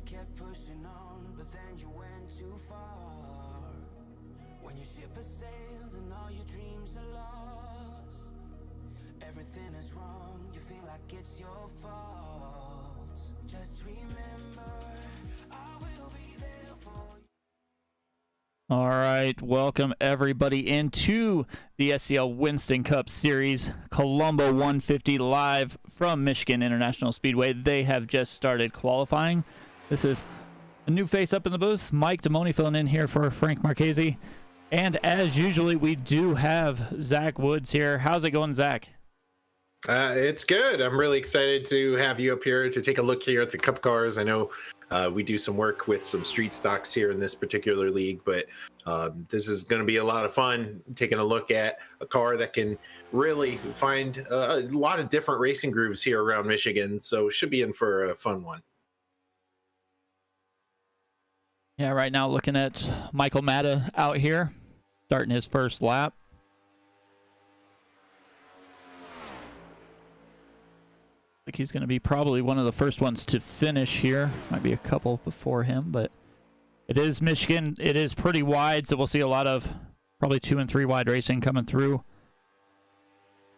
kept pushing on, but then you went too far. When your ship has sailed and all your dreams are lost, everything is wrong, you feel like it's your fault. Just remember, I will be there for you. All right, welcome everybody into the SCL Winston Cup Series, Colombo 150 live from Michigan International Speedway. They have just started qualifying. This is a new face up in the booth. Mike Damoni filling in here for Frank Marchese. And as usually, we do have Zach Woods here. How's it going, Zach? It's good. I'm really excited to have you up here to take a look here at the Cup cars. I know we do some work with some street stocks here in this particular league, but this is going to be a lot of fun taking a look at a car that can really find a lot of different racing grooves here around Michigan. So should be in for a fun one. Yeah, right now looking at Michael Matta out here, starting his first lap. Like he's going to be probably one of the first ones to finish here. Might be a couple before him, but it is Michigan. It is pretty wide, so we'll see a lot of probably 2 and 3 wide racing coming through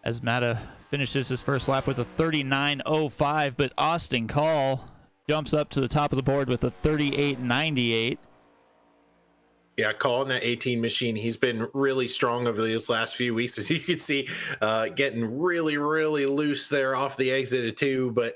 as Matta finishes his first lap with a 39.05, but Austin Call jumps up to the top of the board with a 38.98. Yeah, calling that 18 machine. He's been really strong over these last few weeks, as you can see, getting really, really loose there off the exit of 2. But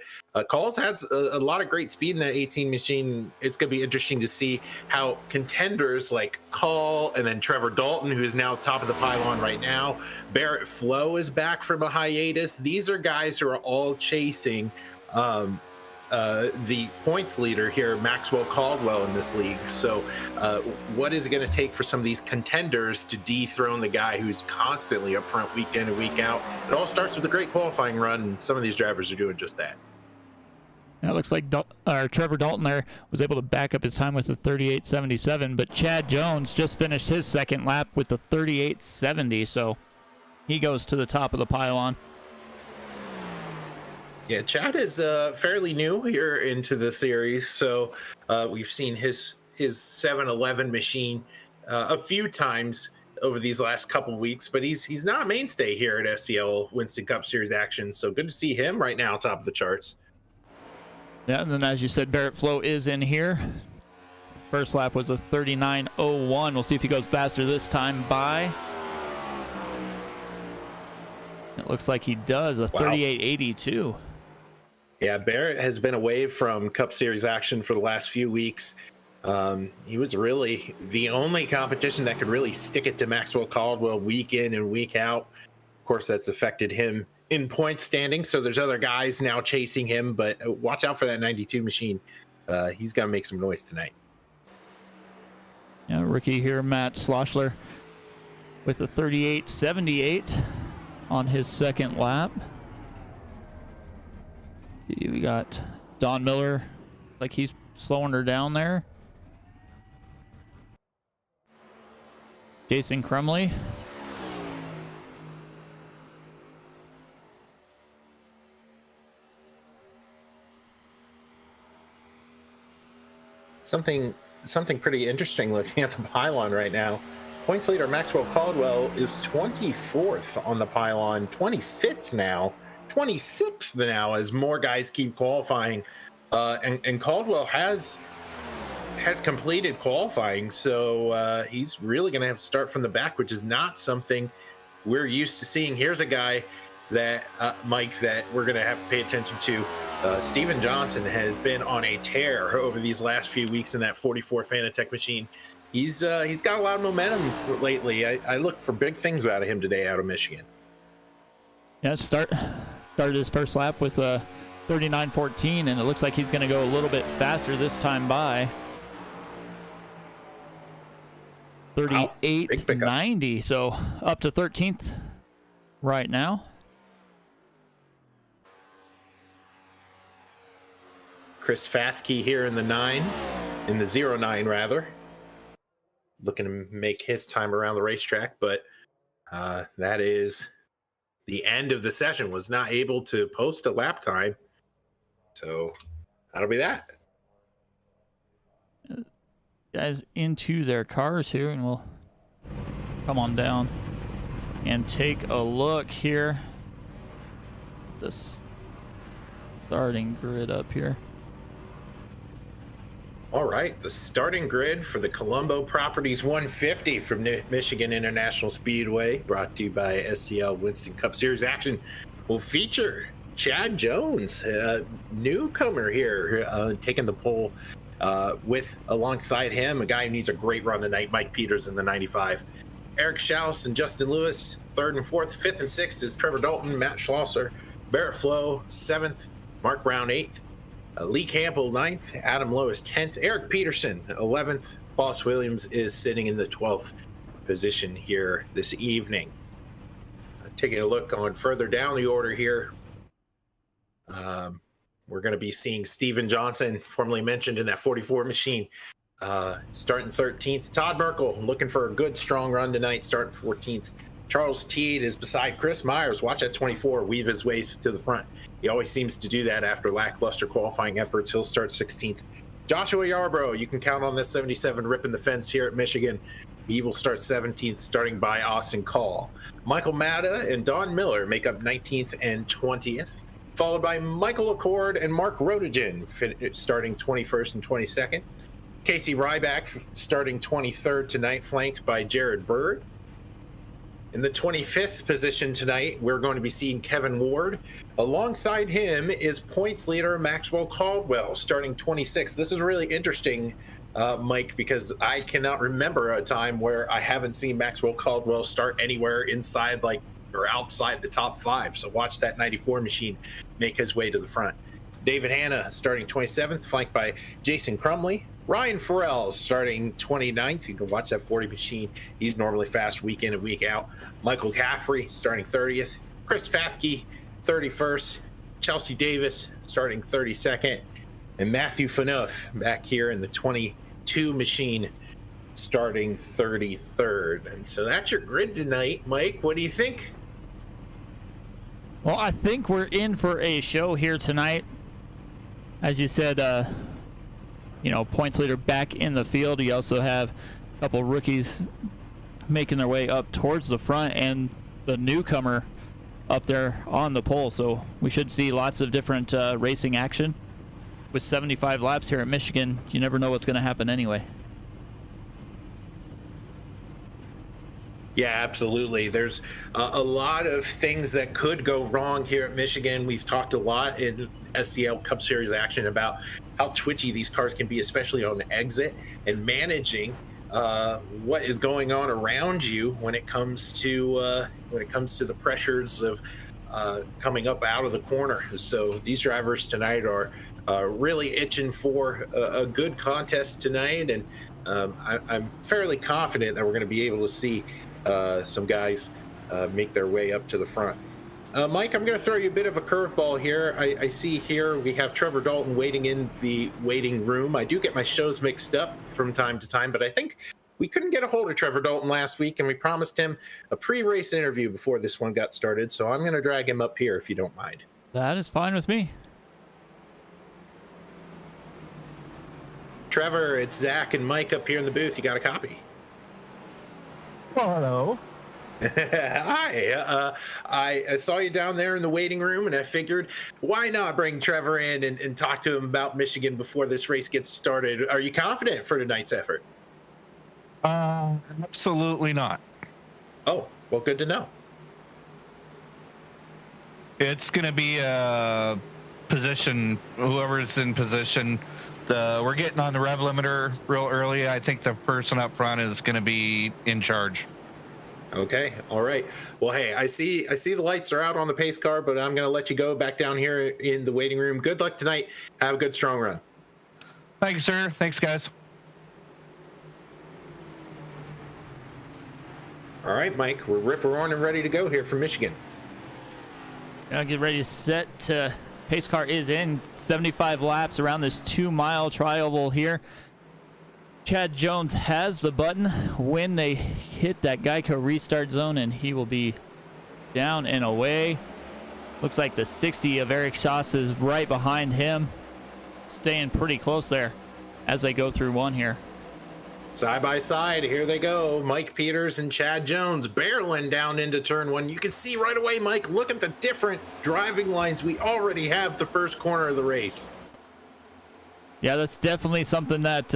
Call's had a lot of great speed in that 18 machine. It's going to be interesting to see how contenders like Call and then Trevor Dalton, who is now top of the pylon right now. Barrett Flo is back from a hiatus. These are guys who are all chasing the points leader here, Maxwell Caldwell, in this league. So what is it going to take for some of these contenders to dethrone the guy who's constantly up front week in and week out? It all starts with a great qualifying run, and some of these drivers are doing just that. It looks like Trevor Dalton there was able to back up his time with a 38.77, but Chad Jones just finished his second lap with the 38.70, so he goes to the top of the pylon. Yeah, Chad is fairly new here into the series, so we've seen his 711 machine a few times over these last couple weeks, but he's not a mainstay here at SCL Winston Cup Series action, so good to see him right now top of the charts. Yeah, and then as you said, Barrett Flo is in here. First lap was a 39.01. We'll see if he goes faster this time by. It looks like he does, a 38.82. Yeah, Barrett has been away from Cup Series action for the last few weeks. He was really the only competition that could really stick it to Maxwell Caldwell week in and week out. Of course, that's affected him in point standing, so there's other guys now chasing him, but watch out for that 92 machine. He's got to make some noise tonight. Yeah, rookie here, Matt Schlossler, with a 38.78 on his second lap. We got Don Miller, like he's slowing her down there. Jason Crumley. Something pretty interesting looking at the pylon right now. Points leader Maxwell Caldwell is 24th on the pylon, 25th now, 26th now as more guys keep qualifying. And Caldwell has completed qualifying, so he's really going to have to start from the back, which is not something we're used to seeing. Here's a guy that, Mike, that we're going to have to pay attention to. Steven Johnson has been on a tear over these last few weeks in that 44 Fanatec machine. He's got a lot of momentum lately. I look for big things out of him today out of Michigan. Yeah, started his first lap with a 39.14, and it looks like he's going to go a little bit faster this time by 38.90, so up to 13th right now. Chris Fathke here in the 09 rather, looking to make his time around the racetrack, but that is the end of the session. Was not able to post a lap time, so that'll be that. guys into their cars here, and we'll come on down and take a look here. This starting grid up here. All right, the starting grid for the Colombo Properties 150 from Michigan International Speedway, brought to you by SCL Winston Cup Series action, will feature Chad Jones, a newcomer here, taking the pole with alongside him a guy who needs a great run tonight, Mike Peters in the 95. Eric Schaus and Justin Lewis, 3rd and 4th. 5th and 6th is Trevor Dalton, Matt Schlosser, Barrett Flo, 7th, Mark Brown, 8th, Lee Campbell, 9th, Adam Lowe is 10th, Eric Peterson, 11th, Foss Williams is sitting in the 12th position here this evening. Taking a look on further down the order here, we're going to be seeing Steven Johnson, formerly mentioned in that 44 machine, starting 13th. Todd Merkel looking for a good, strong run tonight, starting 14th. Charles Teed is beside Chris Myers. Watch that 24 weave his way to the front. He always seems to do that after lackluster qualifying efforts. He'll start 16th. Joshua Yarbrough, you can count on this 77 ripping the fence here at Michigan. He will start 17th, starting by Austin Call. Michael Matta and Don Miller make up 19th and 20th, followed by Michael Accord and Mark Rodigan, starting 21st and 22nd. Casey Ryback starting 23rd tonight, flanked by Jared Bird. In the 25th position tonight, we're going to be seeing Kevin Ward. Alongside him is points leader Maxwell Caldwell, starting 26th. This is really interesting, Mike, because I cannot remember a time where I haven't seen Maxwell Caldwell start anywhere inside or outside the top 5. So watch that 94 machine make his way to the front. David Hanna starting 27th, flanked by Jason Crumley. Ryan Farrell starting 29th. You can watch that 40 machine. He's normally fast week in and week out. Michael Caffrey starting 30th. Chris Fafke 31st. Chelsea Davis starting 32nd. And Matthew Fanuff back here in the 22 machine starting 33rd. And so that's your grid tonight. Mike, what do you think? Well, I think we're in for a show here tonight. As you said, points leader back in the field. You also have a couple rookies making their way up towards the front and the newcomer up there on the pole. So we should see lots of different racing action. With 75 laps here at Michigan, you never know what's going to happen anyway. Yeah, absolutely. There's a lot of things that could go wrong here at Michigan. We've talked a lot in SCL Cup Series action about how twitchy these cars can be, especially on exit, and managing what is going on around you when it comes to the pressures of coming up out of the corner. So these drivers tonight are really itching for a good contest tonight, and I'm fairly confident that we're going to be able to see some guys make their way up to the front. Mike, I'm going to throw you a bit of a curveball here. I see here we have Trevor Dalton waiting in the waiting room. I do get my shows mixed up from time to time, but I think we couldn't get a hold of Trevor Dalton last week, and we promised him a pre-race interview before this one got started, so I'm going to drag him up here if you don't mind. That is fine with me. Trevor, it's Zach and Mike up here in the booth. You got a copy? Well, hello. Hi. I saw you down there in the waiting room, and I figured, why not bring Trevor in and talk to him about Michigan before this race gets started? Are you confident for tonight's effort? Absolutely not. Oh, well, good to know. It's going to be a position, whoever's in position. We're getting on the rev limiter real early. I think the person up front is going to be in charge. Okay. All right. Well, hey, I see the lights are out on the pace car, but I'm going to let you go back down here in the waiting room. Good luck tonight. Have a good, strong run. Thank you, sir. Thanks, guys. All right, Mike, we're rip-roaring and ready to go here from Michigan. I'll get ready to set. Pace car is in 75 laps around this 2-mile trioval here. Chad Jones has the button when they hit that Geico restart zone, and he will be down and away. Looks like the 60 of Eric Schaus is right behind him, staying pretty close there as they go through one here. Side by side, here they go. Mike Peters and Chad Jones barreling down into turn one. You can see right away, Mike, look at the different driving lines we already have the first corner of the race. Yeah, that's definitely something that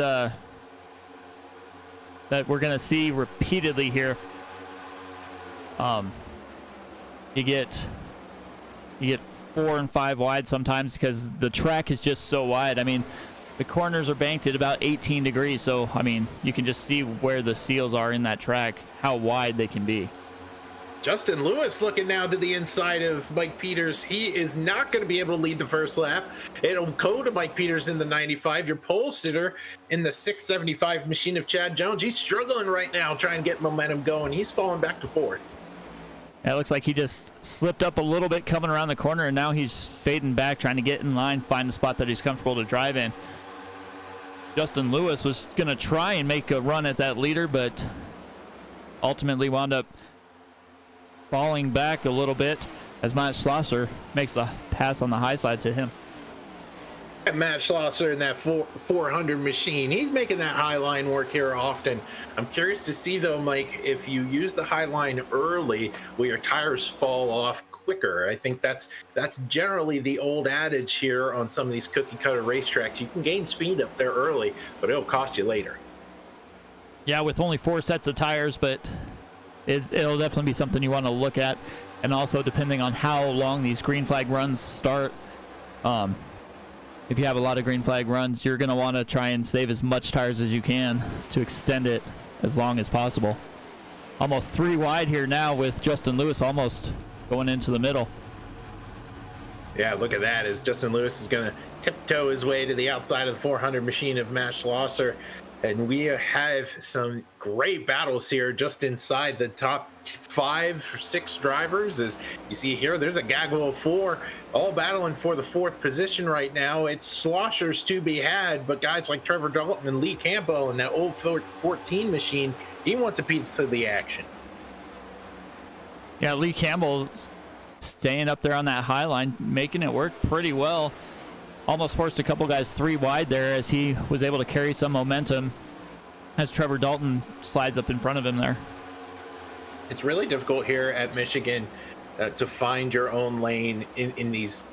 that we're gonna see repeatedly here. You get 4 and 5 wide sometimes because the track is just so wide. I mean, the corners are banked at about 18 degrees, so I mean, you can just see where the seals are in that track, how wide they can be. Justin Lewis looking now to the inside of Mike Peters. He is not going to be able to lead the first lap. It'll go to Mike Peters in the 95. Your pole sitter in the 675 machine of Chad Jones. He's struggling right now trying to get momentum going. He's falling back to fourth. Yeah, it looks like he just slipped up a little bit coming around the corner, and now he's fading back, trying to get in line, find a spot that he's comfortable to drive in. Justin Lewis was going to try and make a run at that leader, but ultimately wound up falling back a little bit as Matt Schlosser makes a pass on the high side to him. Matt Schlosser in that 400 machine, he's making that high line work here often. I'm curious to see though, Mike, if you use the high line early, will your tires fall off quicker? I think that's generally the old adage here on some of these cookie cutter racetracks. You can gain speed up there early, but it'll cost you later. Yeah, with only 4 sets of tires, but it'll definitely be something you want to look at. And also depending on how long these green flag runs start, if you have a lot of green flag runs, you're going to want to try and save as much tires as you can to extend it as long as possible. Almost 3 wide here now with Justin Lewis almost going into the middle. Yeah, look at that, as Justin Lewis is going to tiptoe his way to the outside of the 400 machine of Matt Schlosser. And we have some great battles here just inside the top 5 or 6 drivers. As you see here, there's a gaggle of 4 all battling for the 4th position right now. It's Schlosser's to be had, but guys like Trevor Dalton and Lee Campbell and that old 14 machine, he wants a piece of the action. Yeah, Lee Campbell staying up there on that high line, making it work pretty well. Almost forced a couple guys 3 wide there as he was able to carry some momentum as Trevor Dalton slides up in front of him there. It's really difficult here at Michigan to find your own lane in these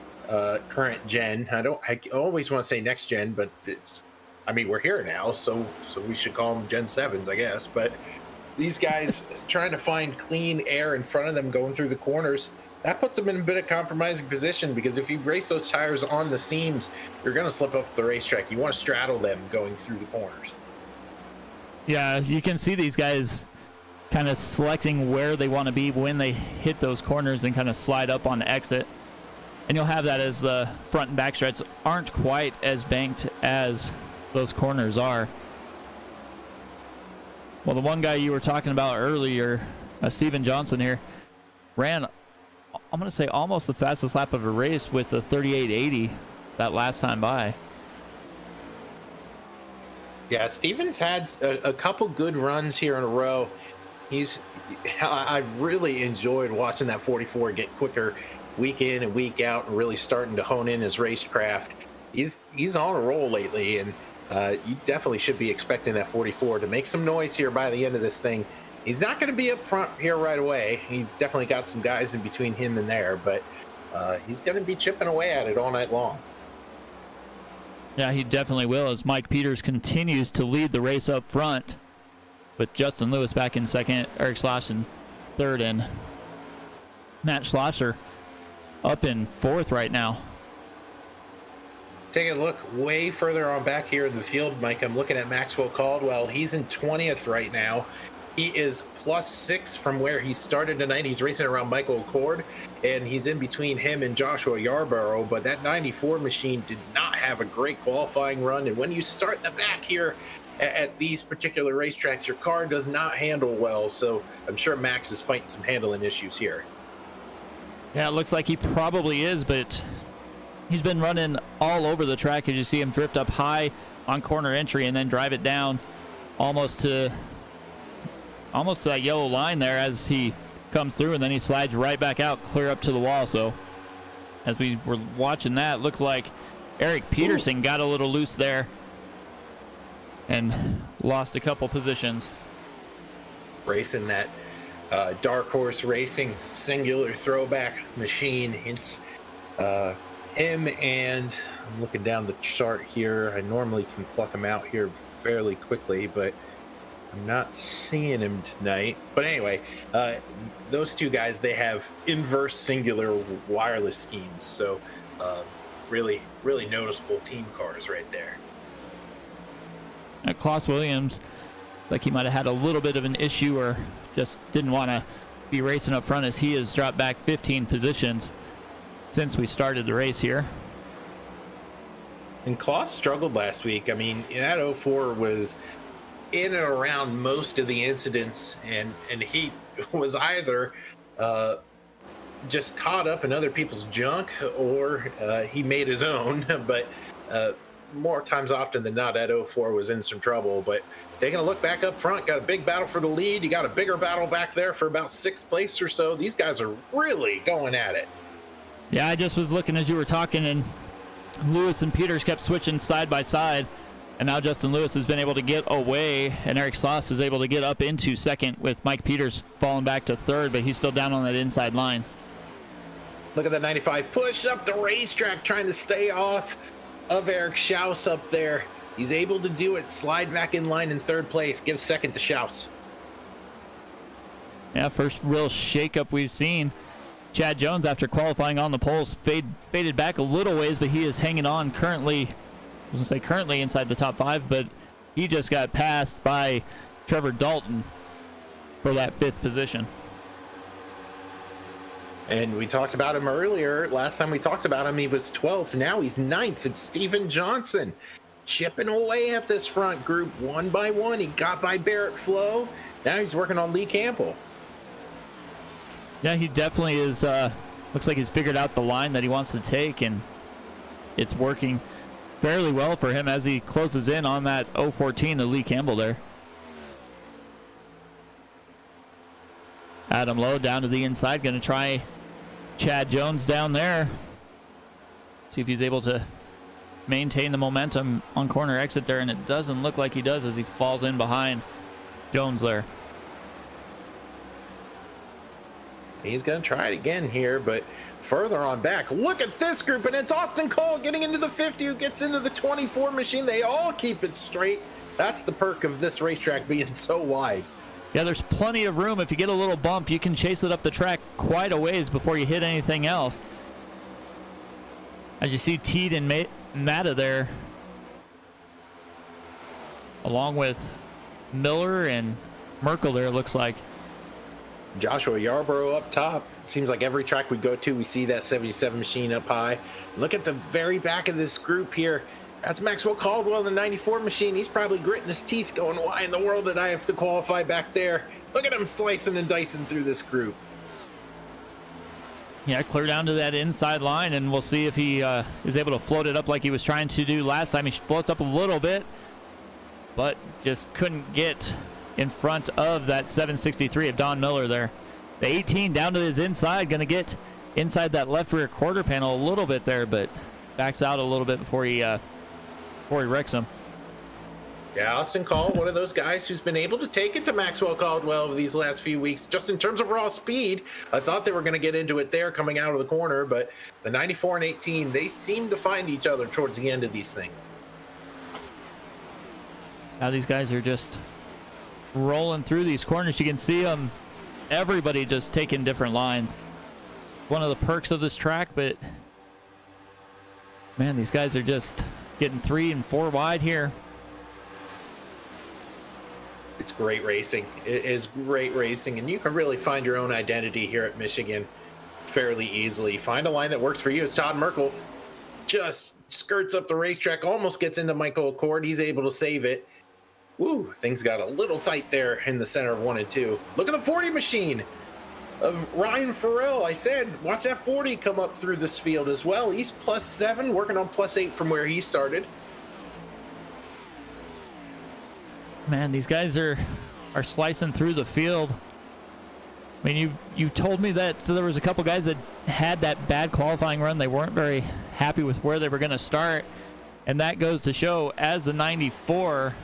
current gen. I always want to say next gen, but we're here now, so we should call them Gen 7s, I guess. But these guys trying to find clean air in front of them going through the corners, that puts them in a bit of compromising position, because if you race those tires on the seams, you're going to slip off the racetrack. You want to straddle them going through the corners. Yeah, you can see these guys kind of selecting where they want to be when they hit those corners and kind of slide up on exit. And you'll have that as the front and back straights aren't quite as banked as those corners are. Well, the one guy you were talking about earlier, Steven Johnson here, ran, I'm going to say, almost the fastest lap of a race with the 38.80 that last time by. Yeah, Steven's had a couple good runs here in a row. I've really enjoyed watching that 44 get quicker week in and week out and really starting to hone in his racecraft. He's on a roll lately, and you definitely should be expecting that 44 to make some noise here by the end of this thing. He's not going to be up front here right away. He's definitely got some guys in between him and there, but he's going to be chipping away at it all night long. Yeah, he definitely will, as Mike Peters continues to lead the race up front, with Justin Lewis back in second, Eric Schlosser in third, and Matt Schlosser up in fourth right now. Take a look way further on back here in the field, Mike. I'm looking at Maxwell Caldwell. He's in 20th right now. He is +6 from where he started tonight. He's racing around Michael Accord, and he's in between him and Joshua Yarborough. But that 94 machine did not have a great qualifying run. And when you start in the back here at these particular racetracks, your car does not handle well. So I'm sure Max is fighting some handling issues here. Yeah, it looks like he probably is, but he's been running all over the track as you see him drift up high on corner entry and then drive it down almost to that yellow line there as he comes through, and then he slides right back out, clear up to the wall. So as we were watching that, looks like Eric Peterson got a little loose there and lost a couple positions. Racing that Dark Horse Racing singular throwback machine. It's him, and I'm looking down the chart here. I normally can pluck him out here fairly quickly, but I'm not seeing him tonight. But anyway, those two guys, they have inverse singular wireless schemes. So really noticeable team cars right there. Klaus Williams, like he might have had a little bit of an issue or just didn't want to be racing up front, as he has dropped back 15 positions since we started the race here. And Klaus struggled last week. I mean, that 04 was in and around most of the incidents, and he was either just caught up in other people's junk, or he made his own. But more times often than not, that 04 was in some trouble. But taking a look back up front, got a big battle for the lead. You got a bigger battle back there for about 6th place or so. These guys are really going at it. Yeah, I just was looking as you were talking, and Lewis and Peters kept switching side by side, and now Justin Lewis has been able to get away, and Eric Sloss is able to get up into 2nd, with Mike Peters falling back to 3rd, but he's still down on that inside line. Look at the 95 push up the racetrack, trying to stay off of Eric Schaus up there. He's able to do it, slide back in line in 3rd place, give 2nd to Schaus. Yeah, first real shakeup we've seen. Chad Jones, after qualifying on the poles, faded back a little ways, but he is hanging on currently. I was going to say currently inside the top 5, but he just got passed by Trevor Dalton for that 5th position. And we talked about him earlier. Last time we talked about him, he was 12th. Now he's 9th. It's Steven Johnson chipping away at this front group one by one. He got by Barrett Flo. Now he's working on Lee Campbell. Yeah, he definitely is. Looks like he's figured out the line that he wants to take, and it's working fairly well for him as he closes in on that 014 to Lee Campbell there. Adam Lowe down to the inside, going to try Chad Jones down there. See if he's able to maintain the momentum on corner exit there, and it doesn't look like he does as he falls in behind Jones there. He's going to try it again here, but further on back. Look at this group, and it's Austin Cole getting into the 50, who gets into the 24 machine. They all keep it straight. That's the perk of this racetrack being so wide. Yeah, there's plenty of room. If you get a little bump, you can chase it up the track quite a ways before you hit anything else. As you see Teed and Matta there, along with Miller and Merkel there, it looks like. Joshua Yarborough up top. It seems like every track we go to, we see that 77 machine up high. Look at the very back of this group here. That's Maxwell Caldwell, the 94 machine. He's probably gritting his teeth going, why in the world did I have to qualify back there? Look at him slicing and dicing through this group. Yeah, clear down to that inside line, and we'll see if he is able to float it up like he was trying to do last time. He floats up a little bit, but just couldn't get in front of that 763 of Don Miller there. The 18 down to his inside, going to get inside that left rear quarter panel a little bit there, but backs out a little bit before he wrecks him. Yeah, Austin Call, one of those guys who's been able to take it to Maxwell Caldwell over these last few weeks, just in terms of raw speed. I thought they were going to get into it there coming out of the corner, but the 94 and 18, they seem to find each other towards the end of these things. Now these guys are just rolling through these corners. You can see them, everybody just taking different lines. One of the perks of this track, but man, these guys are just getting 3 and 4 wide here. It's great racing. It is great racing, and you can really find your own identity here at Michigan fairly easily. Find a line that works for you. As Todd Merkel just skirts up the racetrack, almost gets into Michael Accord. He's able to save it. Woo, things got a little tight there in the center of 1 and 2. Look at the 40 machine of Ryan Farrell. I said, watch that 40 come up through this field as well. He's +7, working on +8 from where he started. Man, these guys are slicing through the field. I mean, you told me that there was a couple guys that had that bad qualifying run. They weren't very happy with where they were going to start, and that goes to show as the 94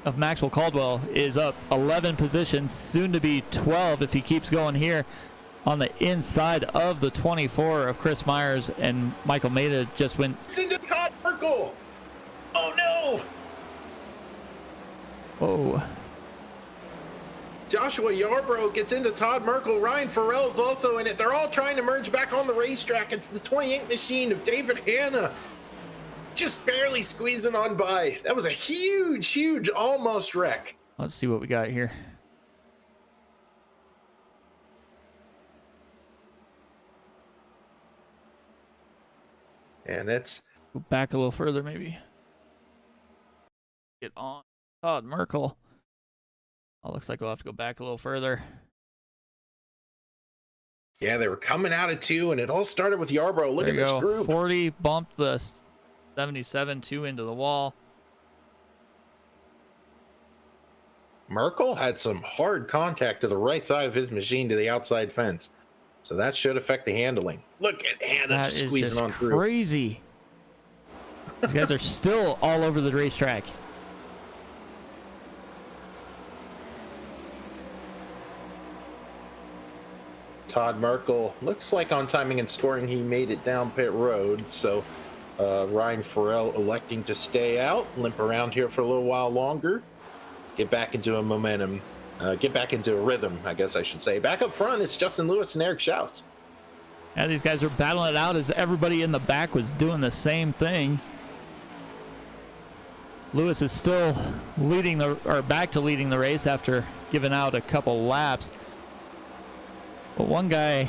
of Maxwell Caldwell is up 11 positions, soon to be 12 if he keeps going here on the inside of the 24 of Chris Myers, and Michael Maida just went. It's into Todd Merkel. Oh no! Whoa. Joshua Yarbrough gets into Todd Merkel. Ryan Farrell's also in it. They're all trying to merge back on the racetrack. It's the 28 machine of David Hanna. Just barely squeezing on by. That was a huge almost wreck. Let's see what we got here. And it's Go back a little further, maybe. Get on Todd Merkel. Oh, looks like we'll have to go back a little further. yeah, they were coming out of 2, and it all started with Yarbrough. Look There at you this go. group. 40 bumped the 77 2 into the wall. Merkel had some hard contact to the right side of his machine to the outside fence. So that should affect the handling. Look at Hanna That just is squeezing just on through. crazy. These guys are still all over the racetrack. Todd Merkel looks like on timing and scoring he made it down pit road. So Ryan Farrell electing to stay out, limp around here for a little while longer, get back into a momentum, get back into a rhythm, I guess I should say. Back up front, it's Justin Lewis and Eric Schaus. Yeah, these guys are battling it out as everybody in the back was doing the same thing. Lewis is still leading back to leading the race after giving out a couple laps. But one guy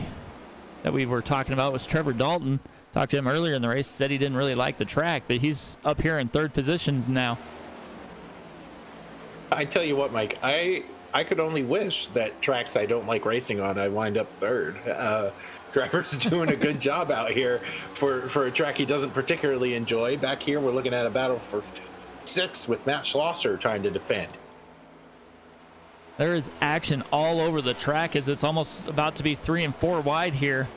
that we were talking about was Trevor Dalton. Talked to him earlier in the race, said he didn't really like the track, but he's up here in third positions now. I tell you what, Mike, I could only wish that tracks I don't like racing on, I wind up third. Trevor's doing a good job out here for a track he doesn't particularly enjoy. Back here, we're looking at a battle for 6th with Matt Schlosser trying to defend. There is action all over the track as it's almost about to be 3 and 4 wide here.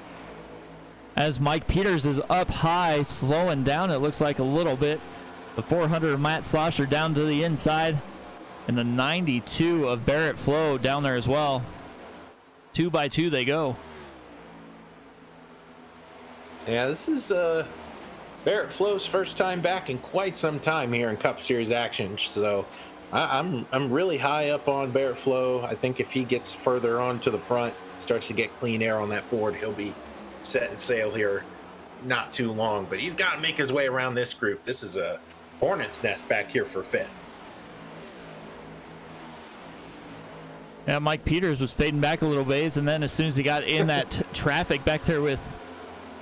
As Mike Peters is up high, slowing down, it looks like a little bit. The 400 of Matt Schlosser down to the inside. And the 92 of Barrett Flo down there as well. 2 by 2 they go. Yeah, this is Barrett Flo's first time back in quite some time here in Cup Series action. So I'm really high up on Barrett Flo. I think if he gets further on to the front, starts to get clean air on that Ford, he'll be setting sail here not too long. But he's got to make his way around this group. This is a hornet's nest back here for 5th. Yeah, Mike Peters was fading back a little ways, and then as soon as he got in that traffic back there with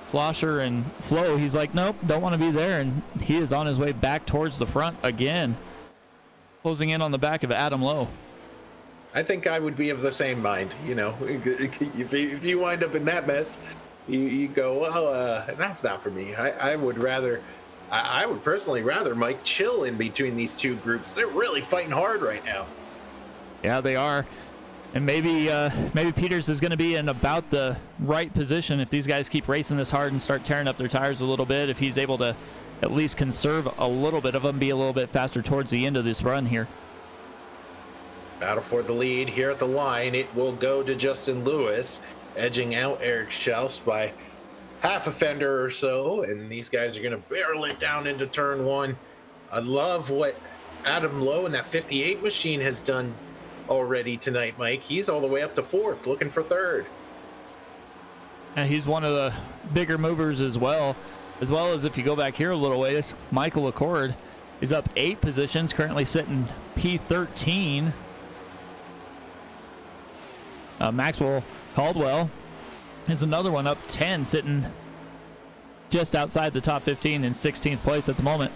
Schlosser and Flo, he's like, nope, don't want to be there, and he is on his way back towards the front again, closing in on the back of Adam Lowe. I think I would be of the same mind. You know, if you wind up in that mess, you go, well, that's not for me. I would personally rather Mike chill in between these two groups. They're really fighting hard right now. Yeah, they are. And maybe Peters is going to be in about the right position if these guys keep racing this hard and start tearing up their tires a little bit. If he's able to at least conserve a little bit of them, be a little bit faster towards the end of this run here. Battle for the lead here at the line. It will go to Justin Lewis, edging out Eric Schaus by half a fender or so. And these guys are going to barrel it down into turn 1. I love what Adam Lowe and that 58 machine has done already tonight, Mike. He's all the way up to 4th, looking for 3rd. And he's one of the bigger movers as well as if you go back here a little ways, Michael Accord is up 8 positions, currently sitting P13. Maxwell Caldwell is another one up 10, sitting just outside the top 15 in 16th place at the moment.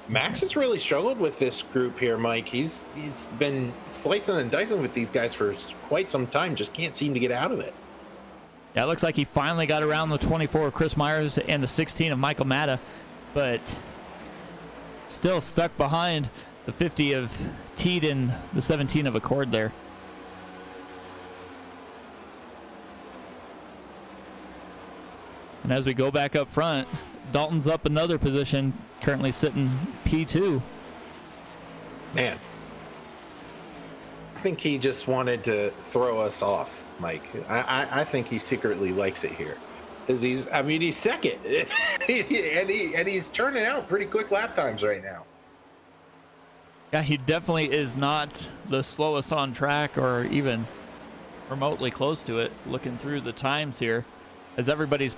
Max has really struggled with this group here, Mike. He's been slicing and dicing with these guys for quite some time, just can't seem to get out of it. Yeah, it looks like he finally got around the 24 of Chris Myers and the 16 of Michael Matta, but still stuck behind the 50 of Teed and the 17 of Accord there. And as we go back up front, Dalton's up another position, currently sitting P2. Man, I think he just wanted to throw us off, Mike. I think he secretly likes it here. Because he's second. and he's turning out pretty quick lap times right now. Yeah, he definitely is not the slowest on track or even remotely close to it, looking through the times here, as everybody's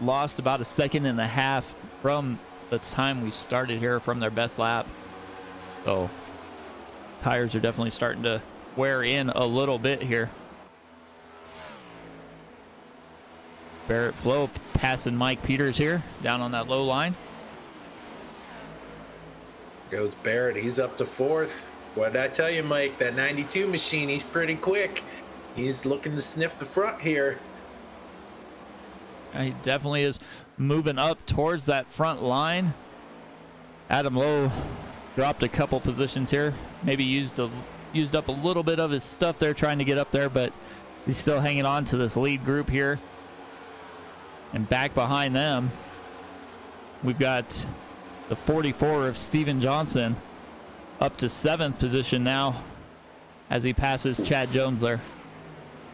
lost about 1.5 seconds from the time we started here, from their best lap. So tires are definitely starting to wear in a little bit here. Barrett Flo passing Mike Peters here down on that low line. Goes Barrett. He's up to fourth. What did I tell you, Mike? That 92 machine, he's pretty quick. He's looking to sniff the front here. He definitely is moving up towards that front line. Adam Lowe dropped a couple positions here. Maybe used up a little bit of his stuff there trying to get up there, but he's still hanging on to this lead group here. And back behind them, we've got the 44 of Steven Johnson up to 7th position now as he passes Chad Jones there.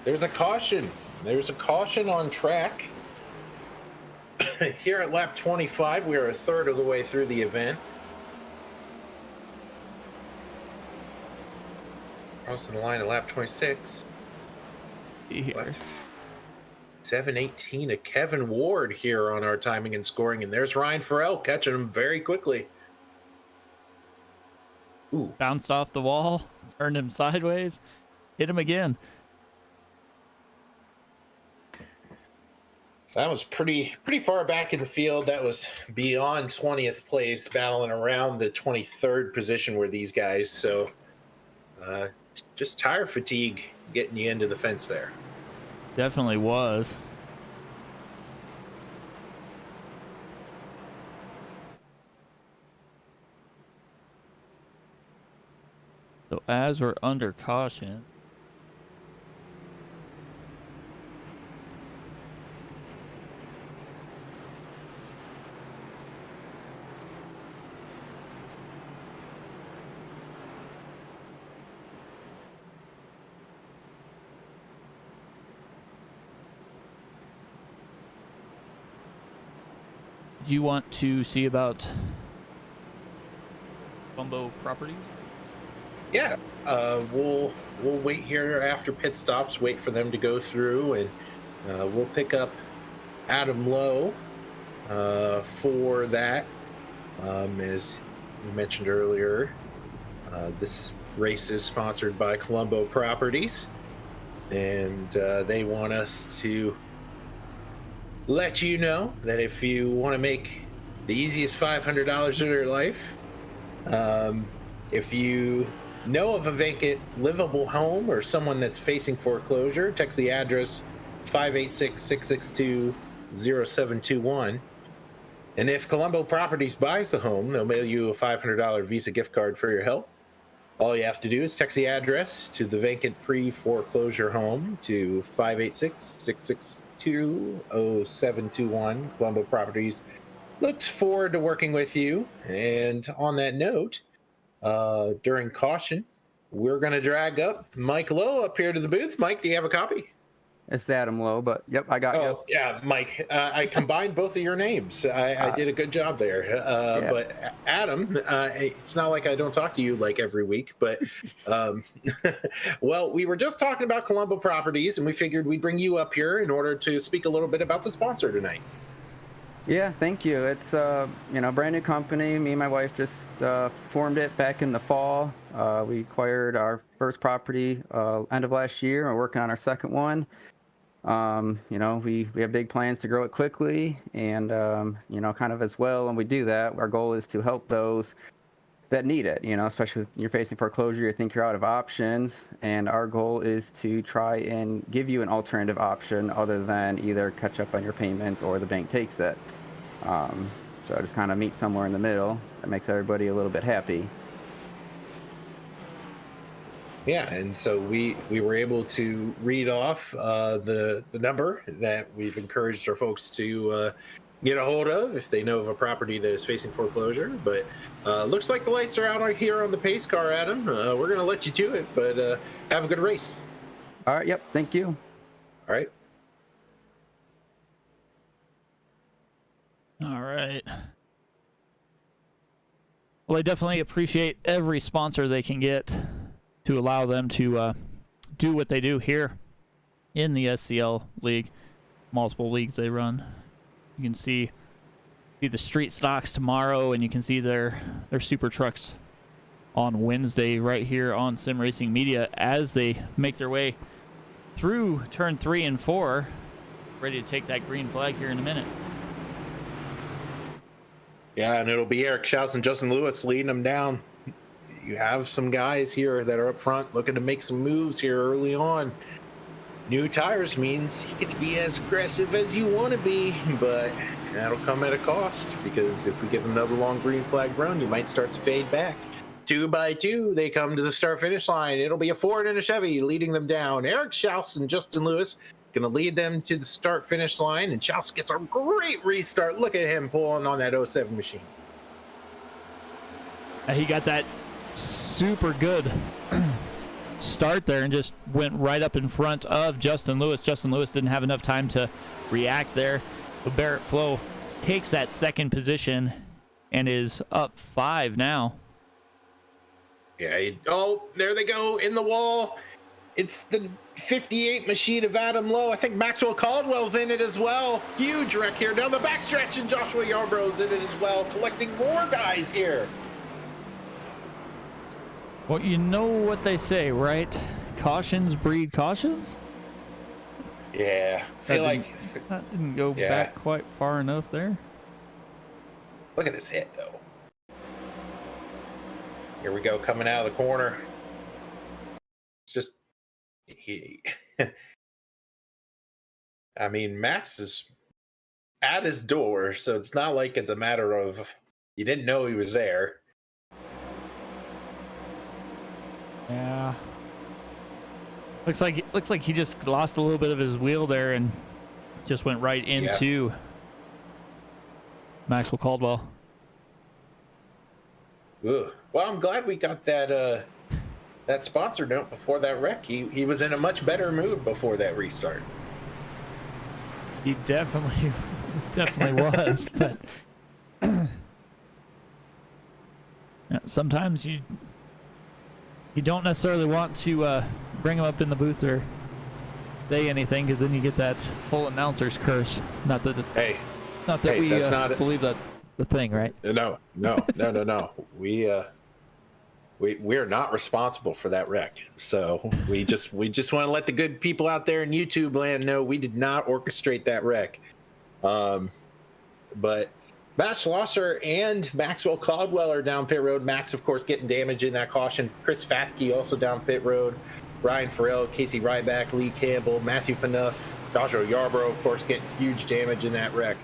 There's a caution. There's a caution on track. Here at lap 25, we are a third of the way through the event. Crossing the line at lap 26. Left 7:18 to Kevin Ward here on our timing and scoring, and there's Ryan Farrell catching him very quickly. Ooh. Bounced off the wall, turned him sideways, hit him again. So that was pretty far back in the field. That was beyond 20th place, battling around the 23rd position were these guys. So just tire fatigue getting you into the fence there. Definitely was. So as we're under caution, do you want to see about Colombo properties? Yeah, we'll wait here after pit stops, wait for them to go through, and we'll pick up Adam Lowe for that. As you mentioned earlier, this race is sponsored by Colombo Properties, and they want us to let you know that if you want to make the easiest $500 of your life, if you know of a vacant livable home or someone that's facing foreclosure, text the address 586-662-0721. And if Colombo Properties buys the home, they'll mail you a $500 Visa gift card for your help. All you have to do is text the address to the vacant pre-foreclosure home to 586-662-0721. Colombo Properties looks forward to working with you. And on that note, during caution, we're going to drag up Mike Lowe up here to the booth. Mike, do you have a copy? It's Adam Lowe, but yep, I got you. Oh, yeah, Mike. I combined both of your names. I did a good job there. Yeah. But Adam, it's not like I don't talk to you like every week, but well, we were just talking about Colombo Properties, and we figured we'd bring you up here in order to speak a little bit about the sponsor tonight. Yeah, thank you. It's brand new company. Me and my wife just formed it back in the fall. We acquired our first property end of last year. We're working on our second one. We have big plans to grow it quickly, and kind of as well. When we do that, our goal is to help those that need it. Especially if you're facing foreclosure, you think you're out of options, and our goal is to try and give you an alternative option other than either catch up on your payments or the bank takes it. So just kind of meet somewhere in the middle that makes everybody a little bit happy. Yeah, and so we were able to read off the number that we've encouraged our folks to get a hold of if they know of a property that is facing foreclosure. But looks like the lights are out right here on the pace car, Adam. We're going to let you do it, but have a good race. All right. Yep. Thank you. All right. All right. Well, I definitely appreciate every sponsor they can get to allow them to do what they do here in the SCL League. Multiple leagues they run. You can see the street stocks tomorrow, and you can see their super trucks on Wednesday right here on Sim Racing Media as they make their way through turn 3 and 4, ready to take that green flag here in a minute. Yeah, and it'll be Eric Schaus and Justin Lewis leading them down. You have some guys here that are up front looking to make some moves here early on. New tires means you get to be as aggressive as you want to be, but that'll come at a cost, because if we get another long green flag run, you might start to fade back. 2 by 2, they come to the start-finish line. It'll be a Ford and a Chevy leading them down. Eric Schaus and Justin Lewis going to lead them to the start-finish line, and Schaus gets a great restart. Look at him pulling on that 07 machine. He got that super good start there and just went right up in front of Justin Lewis. Justin Lewis didn't have enough time to react there. But Barrett Flo takes that second position and is up 5 now. Yeah. Oh, there they go in the wall. It's the 58 machine of Adam Lowe. I think Maxwell Caldwell's in it as well. Huge wreck here down the backstretch, and Joshua Yarbrough's in it as well, collecting more guys here. Well, you know what they say, right? Cautions breed cautions? Yeah. I feel like that didn't go back quite far enough there. Look at this hit, though. Here we go, coming out of the corner. It's just I mean, Max is at his door, so it's not like it's a matter of you didn't know he was there. Yeah. Looks like he just lost a little bit of his wheel there and just went right into Maxwell Caldwell. Ugh. Well, I'm glad we got that that sponsor note before that wreck. He was in a much better mood before that restart. He definitely was, but yeah, sometimes you don't necessarily want to bring him up in the booth or say anything, because then you get that whole announcer's curse. Not that we believe that the thing, right? No. We are not responsible for that wreck. So we just want to let the good people out there in YouTube land know we did not orchestrate that wreck. But Matt Schlosser and Maxwell Caldwell are down pit road. Max, of course, getting damage in that caution. Chris Fafke also down pit road. Ryan Farrell, Casey Ryback, Lee Campbell, Matthew Fanuff, Joshua Yarbrough, of course, getting huge damage in that wreck.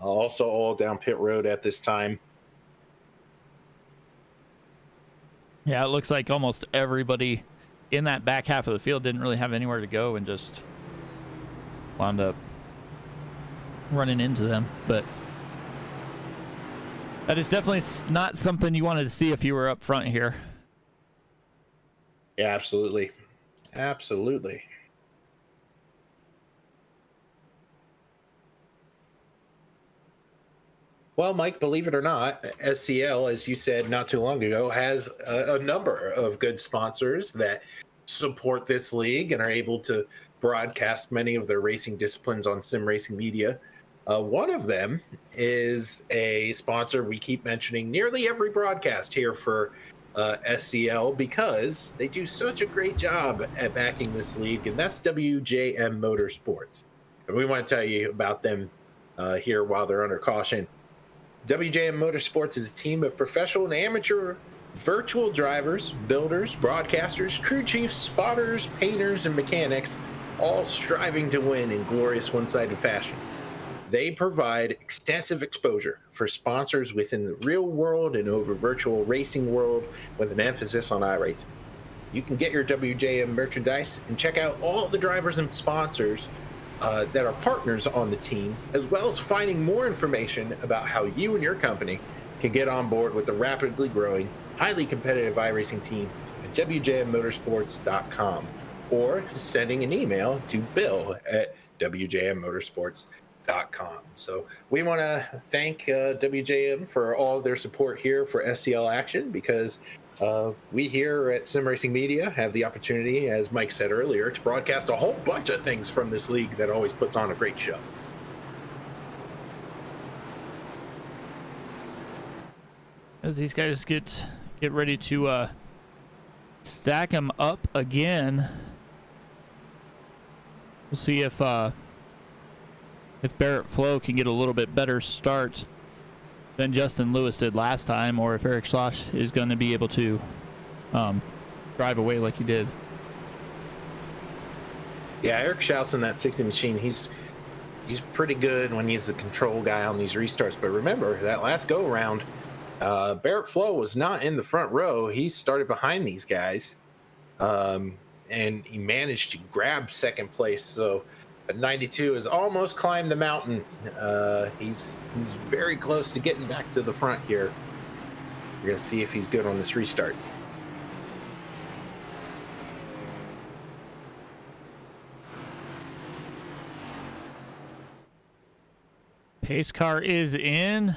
Also all down pit road at this time. Yeah, it looks like almost everybody in that back half of the field didn't really have anywhere to go and just wound up running into them. But that is definitely not something you wanted to see if you were up front here. Yeah, absolutely. Absolutely. Well, Mike, believe it or not, SCL, as you said not too long ago, has a number of good sponsors that support this league and are able to broadcast many of their racing disciplines on Sim Racing Media. One of them is a sponsor we keep mentioning nearly every broadcast here for SCL, because they do such a great job at backing this league, and that's WJM Motorsports. And we want to tell you about them here while they're under caution. WJM Motorsports is a team of professional and amateur virtual drivers, builders, broadcasters, crew chiefs, spotters, painters, and mechanics, all striving to win in glorious one-sided fashion. They provide extensive exposure for sponsors within the real world and over virtual racing world, with an emphasis on iRacing. You can get your WJM merchandise and check out all the drivers and sponsors that are partners on the team, as well as finding more information about how you and your company can get on board with the rapidly growing, highly competitive iRacing team at WJMmotorsports.com, or sending an email to bill@WJMmotorsports.com. So we want to thank WJM for all of their support here for SCL Action, because we here at Sim Racing Media have the opportunity, as Mike said earlier, to broadcast a whole bunch of things from this league that always puts on a great show. As these guys get ready to stack them up again, we'll see if Barrett Flo can get a little bit better start than Justin Lewis did last time, or if Eric Schloss is going to be able to drive away like he did. Yeah, Eric Schloss in that 60 machine, he's pretty good when he's the control guy on these restarts. But remember, that last go around, Barrett Flo was not in the front row. He started behind these guys, and he managed to grab second place. So 92 has almost climbed the mountain. He's very close to getting back to the front here. We're going to see if he's good on this restart. Pace car is in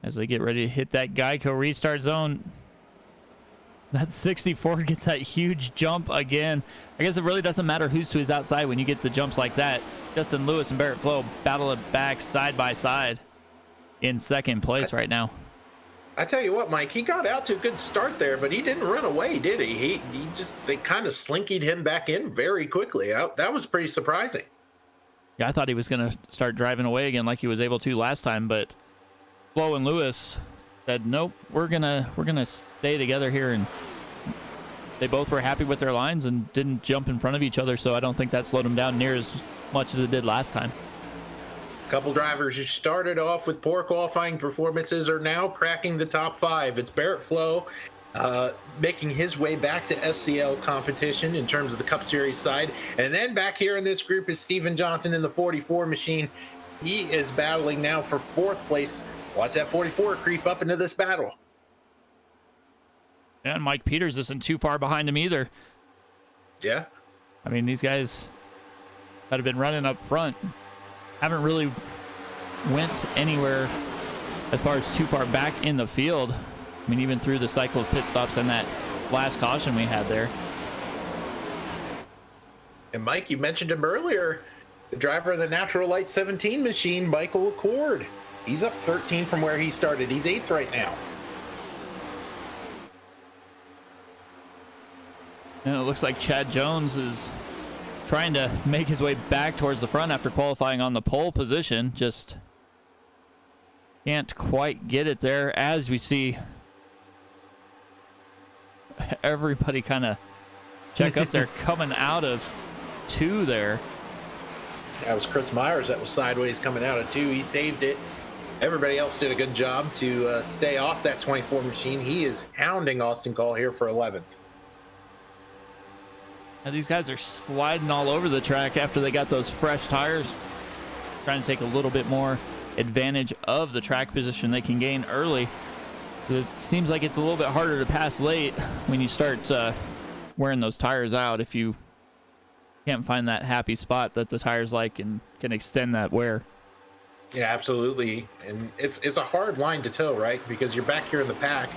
as they get ready to hit that Geico restart zone. That 64 gets that huge jump again. I guess it really doesn't matter who's to his outside when you get the jumps like that. Justin Lewis and Barrett Flo battle it back side by side in second place right now. I tell you what, Mike, he got out to a good start there, but he didn't run away, did he? They kind of slinkied him back in very quickly. That was pretty surprising. Yeah, I thought he was going to start driving away again like he was able to last time, but Flo and Lewis said, nope, we're gonna stay together here, and they both were happy with their lines and didn't jump in front of each other, so I don't think that slowed them down near as much as it did last time. A couple drivers who started off with poor qualifying performances are now cracking the top 5. It's Barrett Flo making his way back to SCL competition in terms of the Cup Series side, and then back here in this group is Steven Johnson in the 44 machine. He is battling now for 4th place. Watch that 44 creep up into this battle. And Mike Peters isn't too far behind him either. Yeah. I mean, these guys that have been running up front haven't really went anywhere as far as too far back in the field. I mean, even through the cycle of pit stops and that last caution we had there. And Mike, you mentioned him earlier, the driver of the Natural Light 17 machine, Michael Accord. He's up 13 from where he started. He's 8th right now. And it looks like Chad Jones is trying to make his way back towards the front after qualifying on the pole position. Just can't quite get it there, as we see everybody kind of check up there coming out of 2 there. That was Chris Myers that was sideways coming out of 2. He saved it. Everybody else did a good job to stay off that 24 machine. He is hounding Austin Call here for 11th. Now these guys are sliding all over the track after they got those fresh tires, trying to take a little bit more advantage of the track position they can gain early. It seems like it's a little bit harder to pass late when you start wearing those tires out, if you can't find that happy spot that the tires like and can extend that wear. Yeah, absolutely. And it's a hard line to toe, right? Because you're back here in the pack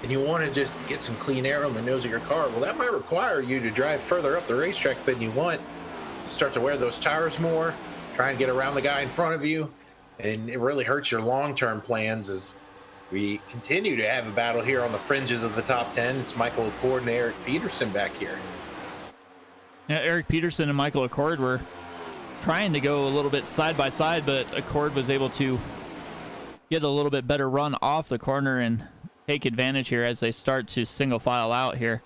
and you want to just get some clean air on the nose of your car. Well, that might require you to drive further up the racetrack than you want. Start to wear those tires more, try and get around the guy in front of you. And it really hurts your long-term plans as we continue to have a battle here on the fringes of the top 10. It's Michael Accord and Eric Peterson back here. Yeah, Eric Peterson and Michael Accord were trying to go a little bit side by side, but Accord was able to get a little bit better run off the corner and take advantage here as they start to single file out here.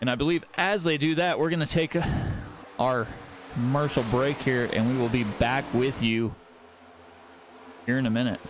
And I believe as they do that, we're going to take our commercial break here, and we will be back with you here in a minute.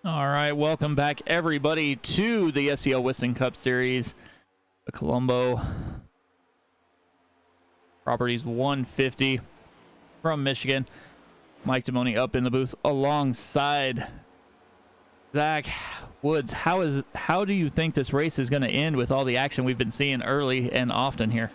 All right, welcome back, everybody, to the SCL Winston Cup Series. The Colombo Properties 150 from Michigan. Mike Demoni up in the booth alongside Zach Woods. How do you think this race is going to end with all the action we've been seeing early and often here?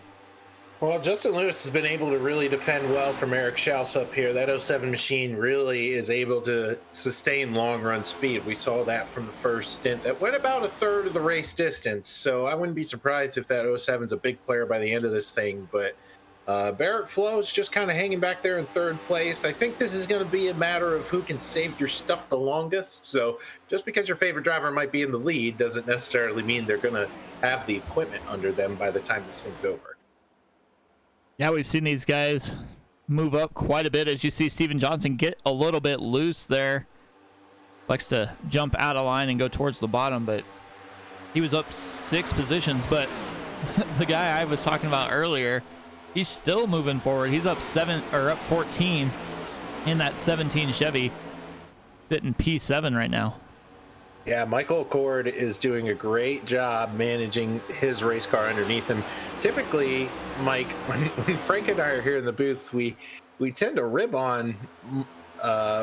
Well, Justin Lewis has been able to really defend well from Eric Schaus up here. That 07 machine really is able to sustain long run speed. We saw that from the first stint that went about a third of the race distance. So I wouldn't be surprised if that 07's a big player by the end of this thing. But Barrett Flo's just kind of hanging back there in third place. I think this is going to be a matter of who can save your stuff the longest. So just because your favorite driver might be in the lead doesn't necessarily mean they're going to have the equipment under them by the time this thing's over. Yeah, we've seen these guys move up quite a bit. As you see Steven Johnson get a little bit loose there. Likes to jump out of line and go towards the bottom, but he was up 6 positions. But the guy I was talking about earlier, he's still moving forward. He's up 14 in that 17 Chevy, sitting P7 right now. Yeah, Michael Accord is doing a great job managing his race car underneath him. Typically, Mike, when Frank and I are here in the booth, we tend to rib on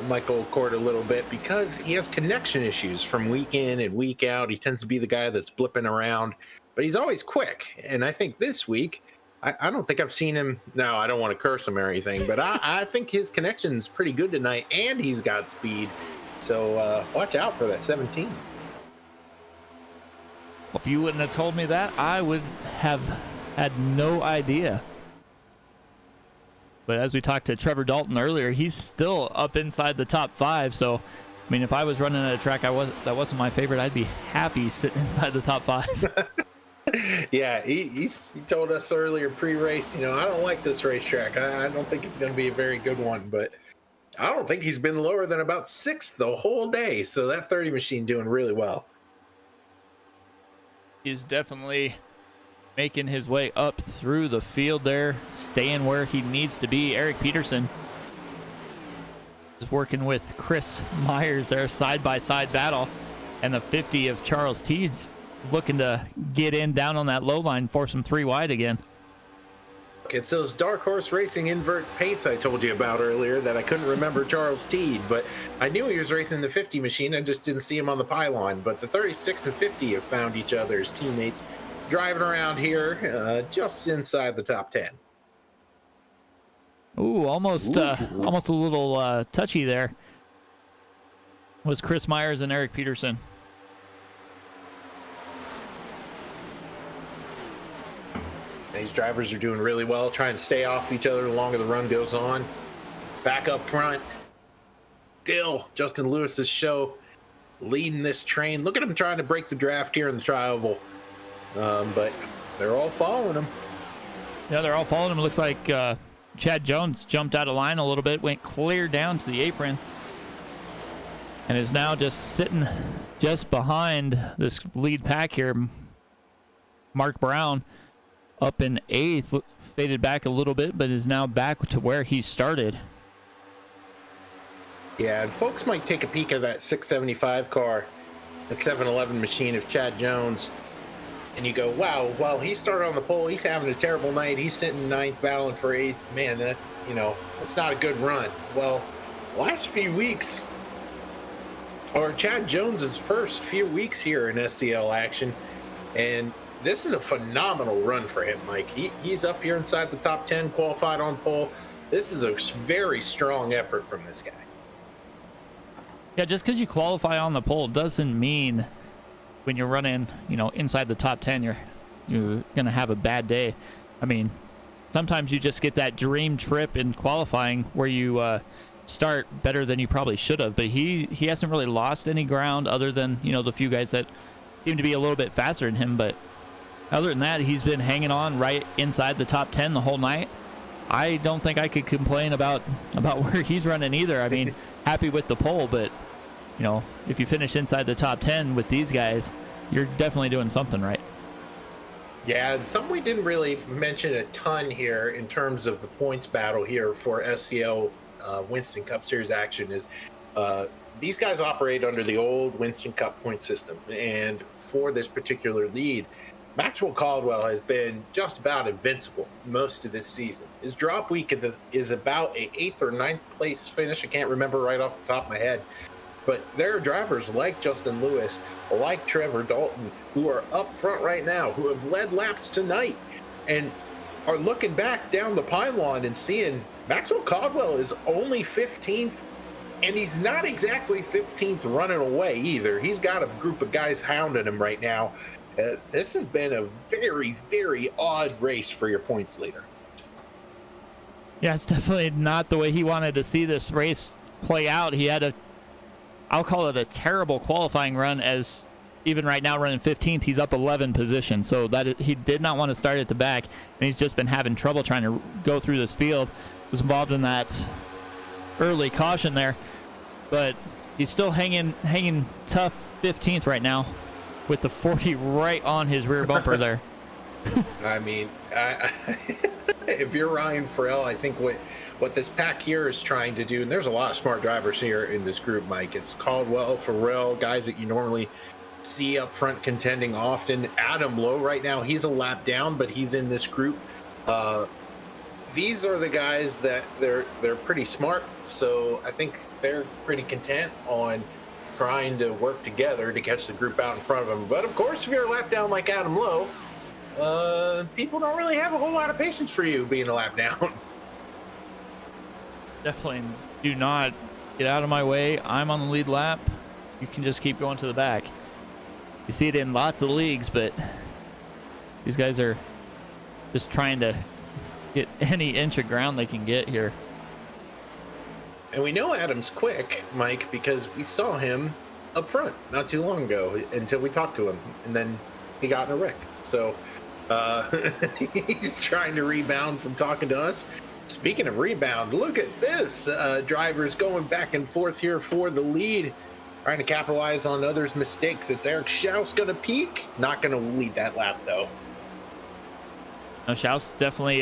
Michael Accord a little bit because he has connection issues from week in and week out. He tends to be the guy that's blipping around, but he's always quick. And I think this week, I don't think I've seen him. No, I don't want to curse him or anything, but I think his connection's pretty good tonight, and he's got speed. So watch out for that 17. If you wouldn't have told me that, I would have had no idea. But as we talked to Trevor Dalton earlier, he's still up inside the top 5. So, I mean, if I was running at a track that wasn't my favorite, I'd be happy sitting inside the top 5. Yeah, he told us earlier pre-race, I don't like this racetrack. I don't think it's going to be a very good one, but I don't think he's been lower than about 6th the whole day. So that 30 machine doing really well. He's definitely making his way up through the field there, staying where he needs to be. Eric Peterson is working with Chris Myers there, side-by-side battle. And the 50 of Charles Teeds looking to get in down on that low line, force him 3 wide again. It's those Dark Horse Racing invert paints I told you about earlier that I couldn't remember Charles Teed, but I knew he was racing the 50 machine. I just didn't see him on the pylon. But the 36 and 50 have found each other as teammates driving around here just inside the top 10. Ooh, almost a little touchy there. Was Chris Myers and Eric Peterson. These drivers are doing really well, trying to stay off each other the longer the run goes on. Back up front, still Justin Lewis's show leading this train. Look at him trying to break the draft here in the tri-oval, but they're all following him. Yeah, they're all following him. It looks like Chad Jones jumped out of line a little bit, went clear down to the apron, and is now just sitting just behind this lead pack here. Mark Brown up in 8th, faded back a little bit, but is now back to where he started. Yeah, and folks might take a peek at that 675 car, the 711 machine of Chad Jones, and you go, wow, well, he started on the pole. He's having a terrible night. He's sitting 9th, battling for 8th. Man, that's not a good run. Well, last few weeks, or Chad Jones's first few weeks here in SCL action, and this is a phenomenal run for him, Mike. He's up here inside the top 10, qualified on pole. This is a very strong effort from this guy. Yeah, just because you qualify on the pole doesn't mean when you're running, inside the top 10, you're going to have a bad day. I mean, sometimes you just get that dream trip in qualifying where you start better than you probably should have. But he hasn't really lost any ground other than, the few guys that seem to be a little bit faster than him. But other than that, he's been hanging on right inside the top 10 the whole night. I don't think I could complain about where he's running either. I mean, happy with the pole, but, if you finish inside the top 10 with these guys, you're definitely doing something right. Yeah, and something we didn't really mention a ton here in terms of the points battle here for SCL Winston Cup Series action is these guys operate under the old Winston Cup point system. And for this particular lead, Maxwell Caldwell has been just about invincible most of this season. His drop week is about an 8th or 9th place finish. I can't remember right off the top of my head. But there are drivers like Justin Lewis, like Trevor Dalton, who are up front right now, who have led laps tonight and are looking back down the pylon and seeing Maxwell Caldwell is only 15th, and he's not exactly 15th running away either. He's got a group of guys hounding him right now. This has been a very, very odd race for your points leader. Yeah, it's definitely not the way he wanted to see this race play out. He had I'll call it a terrible qualifying run, as even right now running 15th, he's up 11 positions. So he did not want to start at the back, and he's just been having trouble trying to go through this field. Was involved in that early caution there, but he's still hanging tough 15th right now with the 40 right on his rear bumper there. I mean, if you're Ryan Farrell, I think what this pack here is trying to do, and there's a lot of smart drivers here in this group, Mike. It's Caldwell, Farrell, guys that you normally see up front contending often. Adam Lowe right now, he's a lap down, but he's in this group. These are the guys that they're pretty smart, so I think they're pretty content on trying to work together to catch the group out in front of them. But of course, if you're a lap down like Adam Lowe, people don't really have a whole lot of patience for you being a lap down. Definitely do not get out of my way. I'm on the lead lap. You can just keep going to the back. You see it in lots of leagues, but these guys are just trying to get any inch of ground they can get here. And we know Adam's quick, Mike, because we saw him up front not too long ago until we talked to him, and then he got in a wreck. So he's trying to rebound from talking to us. Speaking of rebound, look at this. Drivers going back and forth here for the lead, trying to capitalize on others' mistakes. It's Eric Schaus going to peak. Not going to lead that lap, though. No, Schaus definitely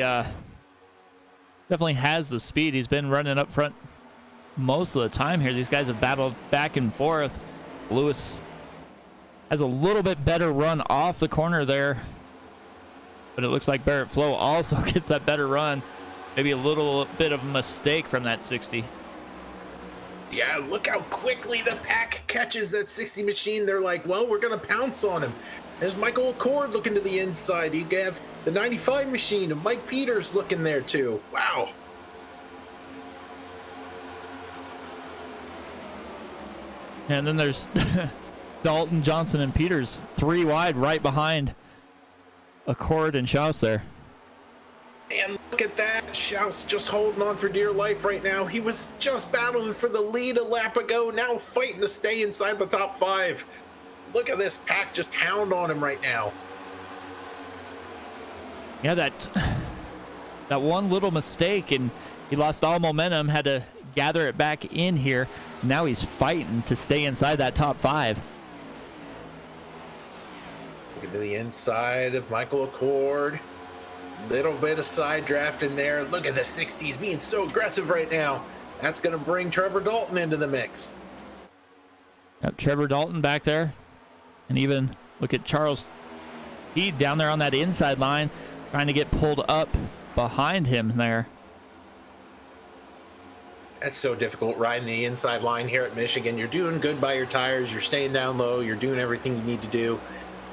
has the speed. He's been running up front most of the time here. These guys have battled back and forth. Lewis has a little bit better run off the corner there, but it looks like Barrett Flo also gets that better run. Maybe a little bit of a mistake from that 60. Yeah, look how quickly the pack catches that 60 machine. They're like, well, we're going to pounce on him. There's Michael Accord looking to the inside. You have the 95 machine and Mike Peters looking there too. Wow. And then there's Dalton, Johnson, and Peters 3 wide right behind Accord and Schaus there. And look at that. Schaus just holding on for dear life right now. He was just battling for the lead a lap ago, now fighting to stay inside the top 5. Look at this pack just hound on him right now. Yeah, that one little mistake, and he lost all momentum, had to gather it back in here. Now he's fighting to stay inside that top 5. Look at the inside of Michael Accord. Little bit of side draft in there. Look at the 60s being so aggressive right now. That's going to bring Trevor Dalton into the mix. Got Trevor Dalton back there. And even look at Charles Heed down there on that inside line, trying to get pulled up behind him there. That's so difficult riding the inside line here at Michigan. You're doing good by your tires. You're staying down low. You're doing everything you need to do.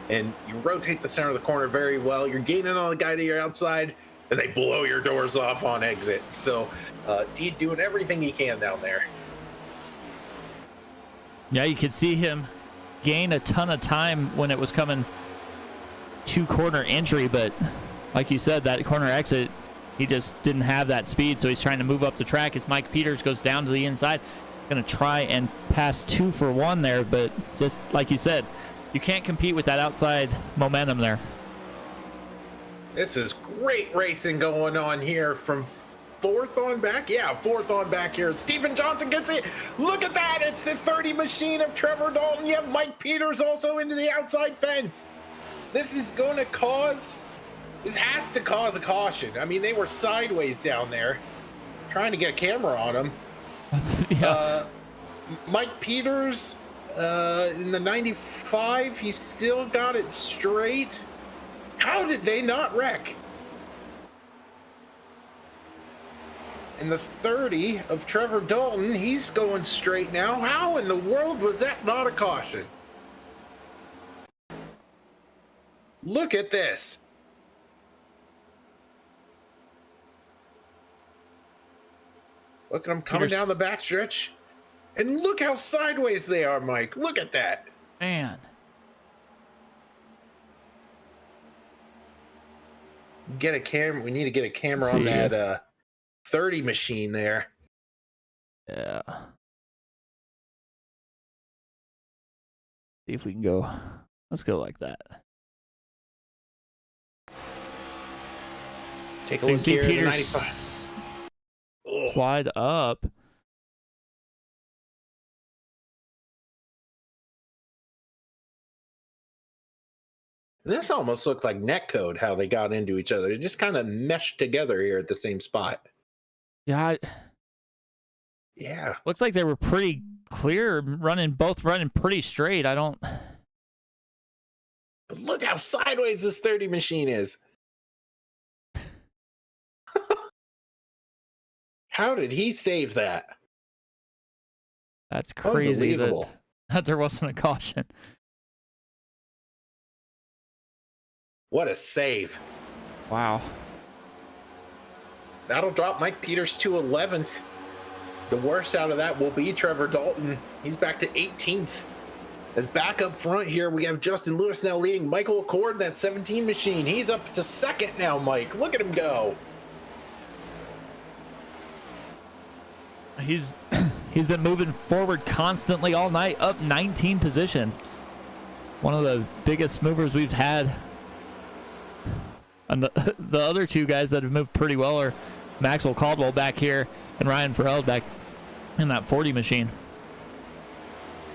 And you rotate the center of the corner very well. You're gaining on the guy to your outside, and they blow your doors off on exit. So Deed doing everything he can down there. Yeah, you could see him gain a ton of time when it was coming to corner entry, but like you said, that corner exit, he just didn't have that speed, so he's trying to move up the track as Mike Peters goes down to the inside. Going to try and pass 2 for 1 there, but just like you said, you can't compete with that outside momentum there. This is great racing going on here from 4th on back. Yeah, 4th on back here. Stephen Johnson gets it. Look at that. It's the 30 machine of Trevor Dalton. You have Mike Peters also into the outside fence. This is going to cause... This has to cause a caution. I mean, they were sideways down there trying to get a camera on them. Mike Peters in the 95, he still got it straight. How did they not wreck? In the 30 of Trevor Dalton, he's going straight now. How in the world was that not a caution? Look at this. Look at them coming down the backstretch. And look how sideways they are, Mike. Look at that. Man. Get a camera. We need to get a camera on that 30 machine there. Yeah. See if we can go. Let's go like that. Take a look here at the 95. Slide up. This almost looked like netcode, how they got into each other. It just kind of meshed together here at the same spot. Yeah. Yeah. Looks like they were pretty clear, both running pretty straight. But look how sideways this 30 machine is. How did he save that? That's crazy Unbelievable. that there wasn't a caution. What a save. Wow. That'll drop Mike Peters to 11th. The worst out of that will be Trevor Dalton. He's back to 18th. As back up front here, we have Justin Lewis now leading Michael Accord, that 17 machine. He's up to second now, Mike. Look at him go. He's been moving forward constantly all night, up 19 positions. One of the biggest movers we've had. And the other two guys that have moved pretty well are Maxwell Caldwell back here and Ryan Farrell back in that 40 machine.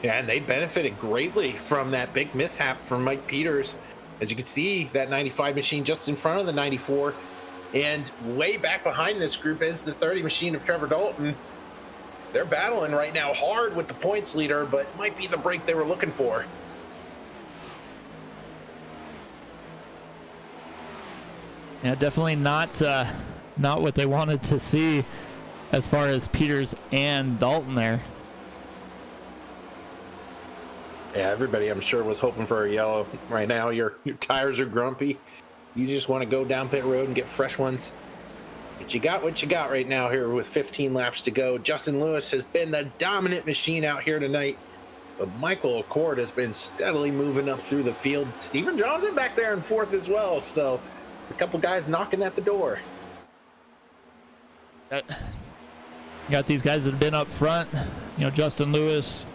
Yeah, and they benefited greatly from that big mishap from Mike Peters. As you can see, that 95 machine just in front of the 94. And way back behind this group is the 30 machine of Trevor Dalton. They're battling right now hard with the points leader, but it might be the break they were looking for. Yeah, definitely not what they wanted to see as far as Peters and Dalton there. Yeah, everybody I'm sure was hoping for a yellow. Right now, your tires are grumpy. You just want to go down pit road and get fresh ones. But you got what you got right now here with 15 laps to go. Justin Lewis has been the dominant machine out here tonight. But Michael Accord has been steadily moving up through the field. Stephen Johnson back there in fourth as well. So a couple guys knocking at the door. You got these guys that have been up front. You know, Justin Lewis.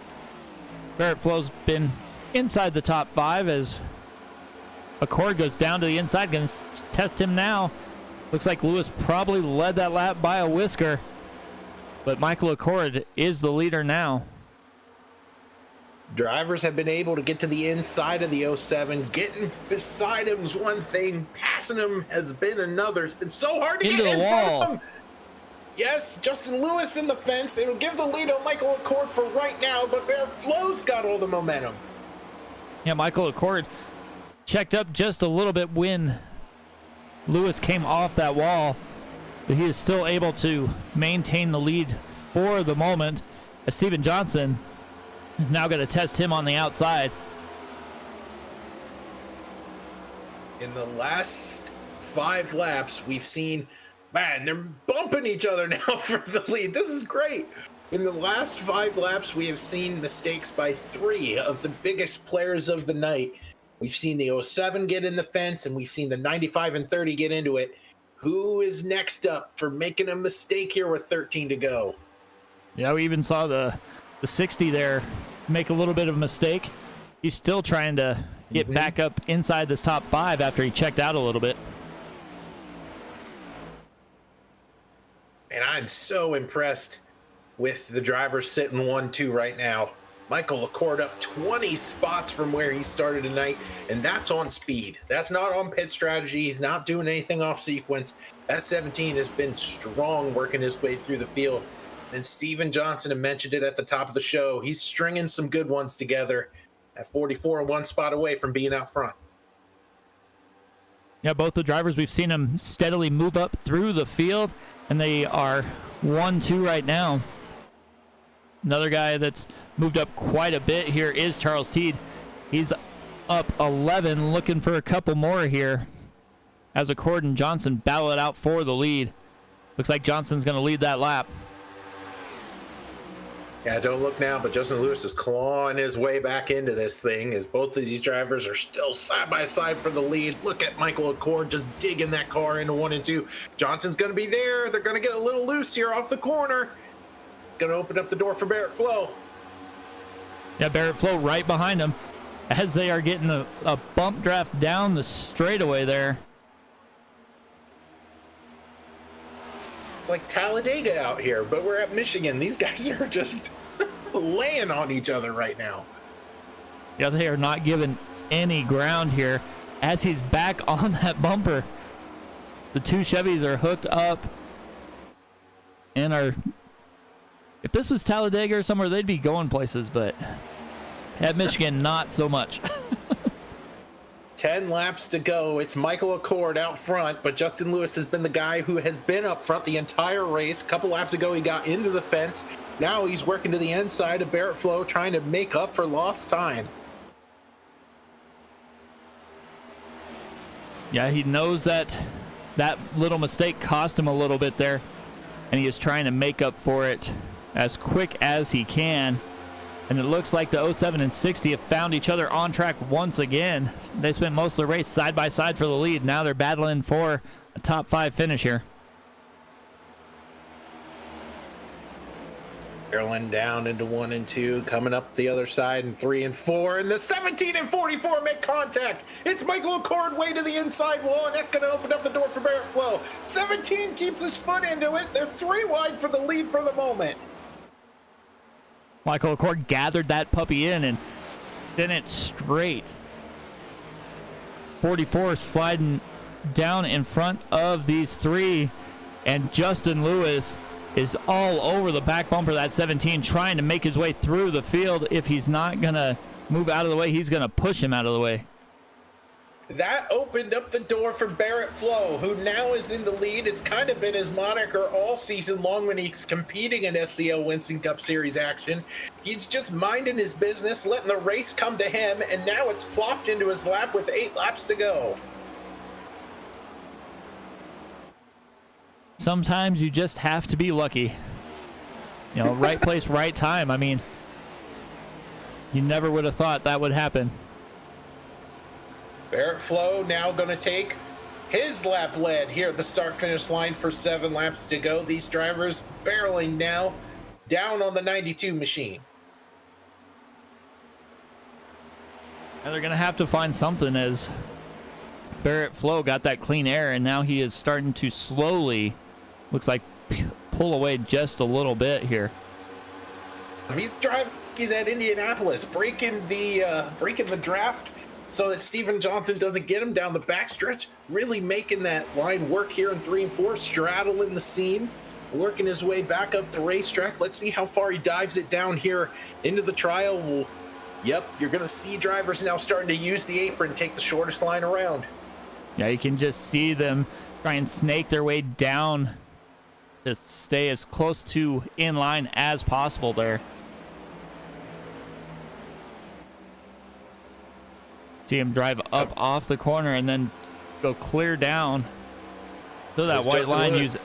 Barrett Flo's been inside the top 5 as Accord goes down to the inside. Going to test him now. Looks like Lewis probably led that lap by a whisker. But Michael Accord is the leader now. Drivers have been able to get to the inside of the 07. Getting beside him is one thing. Passing him has been another. It's been so hard to get in front of him. Yes, Justin Lewis in the fence. It'll give the lead on Michael Accord for right now, but Barrett Flo's got all the momentum. Yeah, Michael Accord checked up just a little bit when Lewis came off that wall, but he is still able to maintain the lead for the moment, as Stephen Johnson is now going to test him on the outside. In the last 5 laps, we've seen, man, they're bumping each other now for the lead. This is great. In the last 5 laps, we have seen mistakes by 3 of the biggest players of the night. We've seen the 07 get in the fence, and we've seen the 95 and 30 get into it. Who is next up for making a mistake here with 13 to go? Yeah, we even saw the 60 there make a little bit of a mistake. He's still trying to get back up inside this top 5 after he checked out a little bit. And I'm so impressed with the drivers sitting 1-2 right now. Michael Accord up 20 spots from where he started tonight, and that's on speed. That's not on pit strategy. He's not doing anything off sequence. That 17 has been strong working his way through the field. And Steven Johnson had mentioned it at the top of the show. He's stringing some good ones together at 44 and one spot away from being out front. Yeah, both the drivers, we've seen them steadily move up through the field, and they are 1-2 right now. Another guy that's moved up quite a bit here is Charles Teed. He's up 11, looking for a couple more here as Accord and Johnson battle it out for the lead. Looks like Johnson's going to lead that lap. Yeah, don't look now, but Justin Lewis is clawing his way back into this thing as both of these drivers are still side by side for the lead. Look at Michael Accord just digging that car into 1 and 2. Johnson's going to be there. They're going to get a little loose here off the corner. It's going to open up the door for Barrett Flo. Yeah, Barrett Flo right behind him as they are getting a bump draft down the straightaway there. It's like Talladega out here, but we're at Michigan. These guys are just laying on each other right now. Yeah, they are not giving any ground here as he's back on that bumper. The two Chevys are hooked up and are... If this was Talladega or somewhere, they'd be going places, but at Michigan, not so much. 10 laps to go. It's Michael Accord out front, but Justin Lewis has been the guy who has been up front the entire race. A couple laps ago, he got into the fence. Now he's working to the inside of Barrett Flo, trying to make up for lost time. Yeah, he knows that that little mistake cost him a little bit there, and he is trying to make up for it as quick as he can. And it looks like the 07 and 60 have found each other on track once again. They spent most of the race side by side for the lead. Now they're battling for a top 5 finish here. Barreling down into 1 and 2, coming up the other side in 3 and 4, and the 17 and 44 make contact. It's Michael Accord way to the inside wall, and that's going to open up the door for Barrett Flo. 17 keeps his foot into it. They're 3 wide for the lead for the moment. Michael Accord gathered that puppy in and sent it straight. 44 sliding down in front of these 3, and Justin Lewis is all over the back bumper of that 17, trying to make his way through the field. If he's not going to move out of the way, he's going to push him out of the way. That opened up the door for Barrett Flo, who now is in the lead. It's kind of been his moniker all season long when he's competing in SCL Winston Cup Series action. He's just minding his business, letting the race come to him, and now it's plopped into his lap with 8 laps to go. Sometimes you just have to be lucky. You know, right place, right time. I mean, you never would have thought that would happen. Barrett Flo now going to take his lap lead here at the start-finish line for 7 laps to go. These drivers barreling now down on the 92 machine. And they're going to have to find something as Barrett Flo got that clean air, and now he is starting to slowly, looks like, pull away just a little bit here. He's at Indianapolis, breaking the draft so that Steven Johnson doesn't get him down the backstretch, really making that line work here in 3 and 4, straddling the seam, working his way back up the racetrack. Let's see how far he dives it down here into the trial. Yep, you're going to see drivers now starting to use the apron, take the shortest line around. Yeah, you can just see them try and snake their way down to stay as close to in line as possible there. See him drive up off the corner and then go clear down to that white Justin line. Lewis.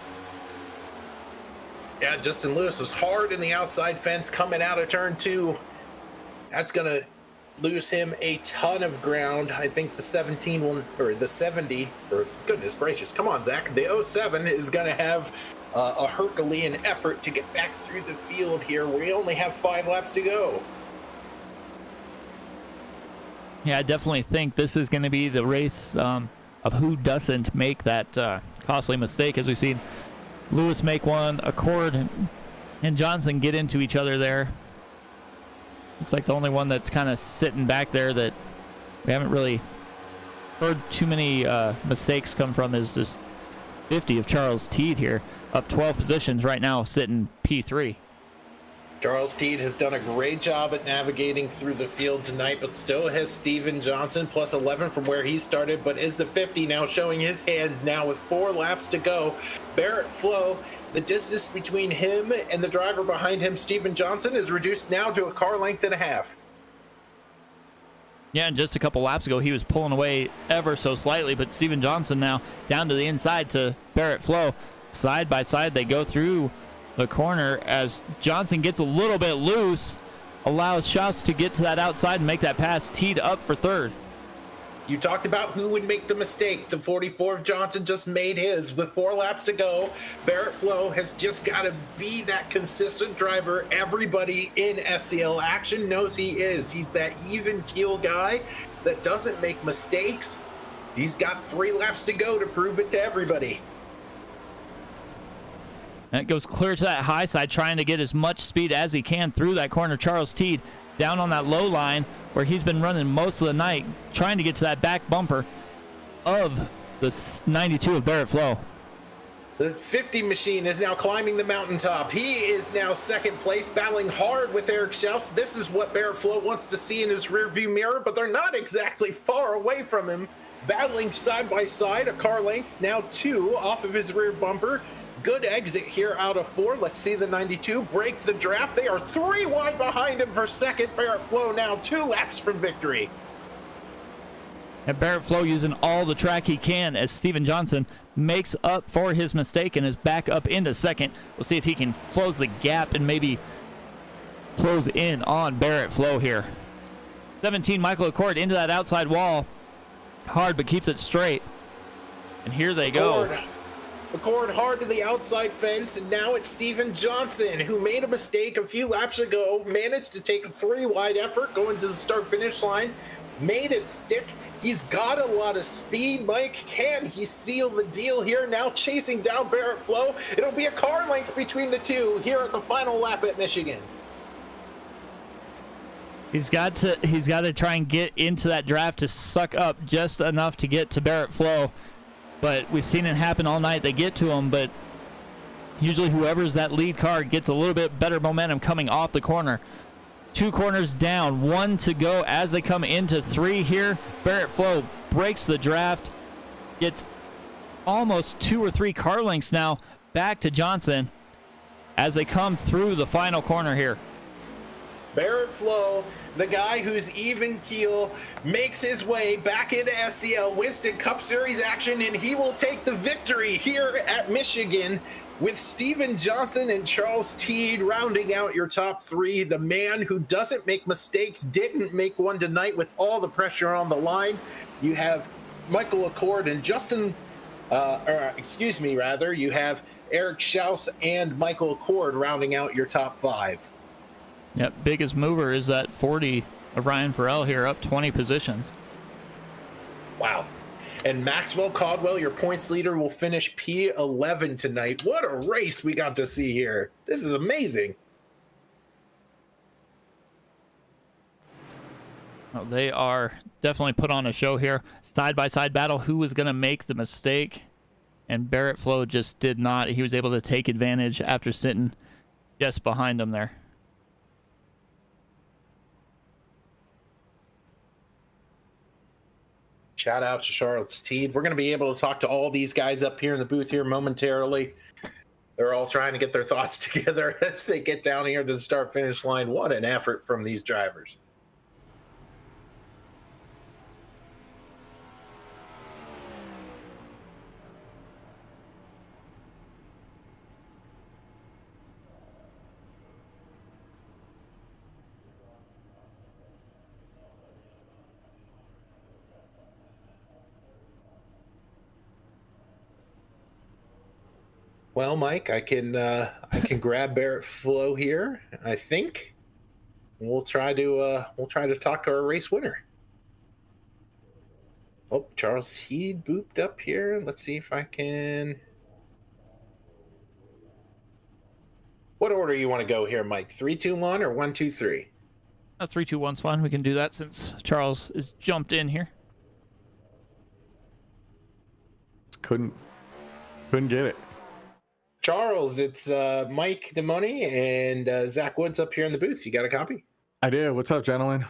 Yeah, Justin Lewis was hard in the outside fence coming out of turn 2. That's going to lose him a ton of ground. I think the 17 will, or the 70, or goodness gracious, come on, Zach. The 07 is going to have a Herculean effort to get back through the field here. We only have 5 laps to go. Yeah, I definitely think this is going to be the race of who doesn't make that costly mistake, as we've seen Lewis make one, Accord and Johnson get into each other there. Looks like the only one that's kind of sitting back there that we haven't really heard too many mistakes come from is this 50 of Charles Teed here, up 12 positions right now, sitting P3. Charles Teed has done a great job at navigating through the field tonight, but still has Steven Johnson plus 11 from where he started, but is the 50 now showing his hand now with 4 laps to go. Barrett Flo, the distance between him and the driver behind him, Steven Johnson, is reduced now to a car length and a half. Yeah, and just a couple laps ago, he was pulling away ever so slightly, but Steven Johnson now down to the inside to Barrett Flo. Side by side, they go through the corner as Johnson gets a little bit loose, allows Schaus to get to that outside and make that pass. Teed up for third. You talked about who would make the mistake. The 44 of Johnson just made his with 4 laps to go. Barrett Flo has just got to be that consistent driver. Everybody in SCL action knows he is. He's that even keel guy that doesn't make mistakes. He's got 3 laps to go to prove it to everybody. That goes clear to that high side, trying to get as much speed as he can through that corner. Charles Teed down on that low line where he's been running most of the night, trying to get to that back bumper of the 92 of Barrett Flo. The 50 machine is now climbing the mountaintop. He is now second place, battling hard with Eric Schaus. This is what Barrett Flo wants to see in his rearview mirror, but they're not exactly far away from him. Battling side by side, a car length, now 2 off of his rear bumper. Good exit here out of 4. Let's see the 92 break the draft. They are 3 wide behind him for second. Barrett Flo now 2 laps from victory. And Barrett Flo using all the track he can as Steven Johnson makes up for his mistake and is back up into second. We'll see if he can close the gap and maybe close in on Barrett Flo here. 17, Michael Accord into that outside wall. Hard, but keeps it straight. And here they go. Accord hard to the outside fence, and now it's Steven Johnson, who made a mistake a few laps ago, managed to take a 3-wide effort going to the start-finish line, made it stick. He's got a lot of speed, Mike. Can he seal the deal here? Now chasing down Barrett Flo. It'll be a car length between the two here at the final lap at Michigan. He's got to try and get into that draft to suck up just enough to get to Barrett Flo. But we've seen it happen all night. They get to him, but usually whoever's that lead car gets a little bit better momentum coming off the corner. 2 corners down, 1 to go as they come into 3 here. Barrett Flo breaks the draft, gets almost 2 or 3 car lengths now back to Johnson as they come through the final corner here. Barrett Flo, the guy who's even keel, makes his way back into SCL Winston Cup Series action, and he will take the victory here at Michigan with Steven Johnson and Charles Teed rounding out your top 3. The man who doesn't make mistakes, didn't make one tonight with all the pressure on the line. You have Michael Accord and you have Eric Schaus and Michael Accord rounding out your top 5. Yep, biggest mover is that 40 of Ryan Farrell here, up 20 positions. Wow. And Maxwell Caldwell, your points leader, will finish P11 tonight. What a race we got to see here. This is amazing. Well, they are definitely put on a show here. Side-by-side battle. Who was going to make the mistake? And Barrett Flo just did not. He was able to take advantage after sitting just behind him there. Shout out to Charles Teed. We're going to be able to talk to all these guys up here in the booth here momentarily. They're all trying to get their thoughts together as they get down here to the start-finish line. What an effort from these drivers. Well, Mike, I can grab Barrett Flo here. I think we'll try to talk to our race winner. Oh, Charles Teed booped up here. Let's see if I can. What order you want to go here, Mike? 3, 2, 1 or 1, 2, 3? 3, 2, 1's fine. We can do that since Charles is jumped in here. Couldn't Couldn't get it. Charles, it's Mike Demoney and Zach Woods up here in the booth. You got a copy? I did. What's up, gentlemen?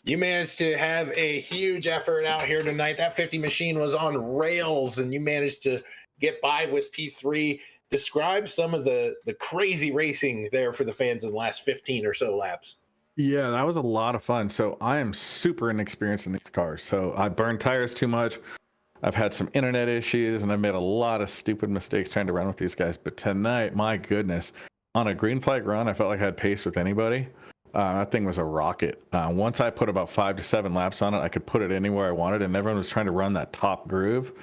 You managed to have a huge effort out here tonight. That 50 machine was on rails, and you managed to get by with P3. Describe some of the crazy racing there for the fans in the last 15 or so laps. Yeah, that was a lot of fun. So I am super inexperienced in these cars. So I burned tires too much. I've had some internet issues, and I've made a lot of stupid mistakes trying to run with these guys. But tonight, my goodness, on a green flag run, I felt like I had pace with anybody. That thing was a rocket. Once I put about 5 to 7 laps on it, I could put it anywhere I wanted, and everyone was trying to run that top groove.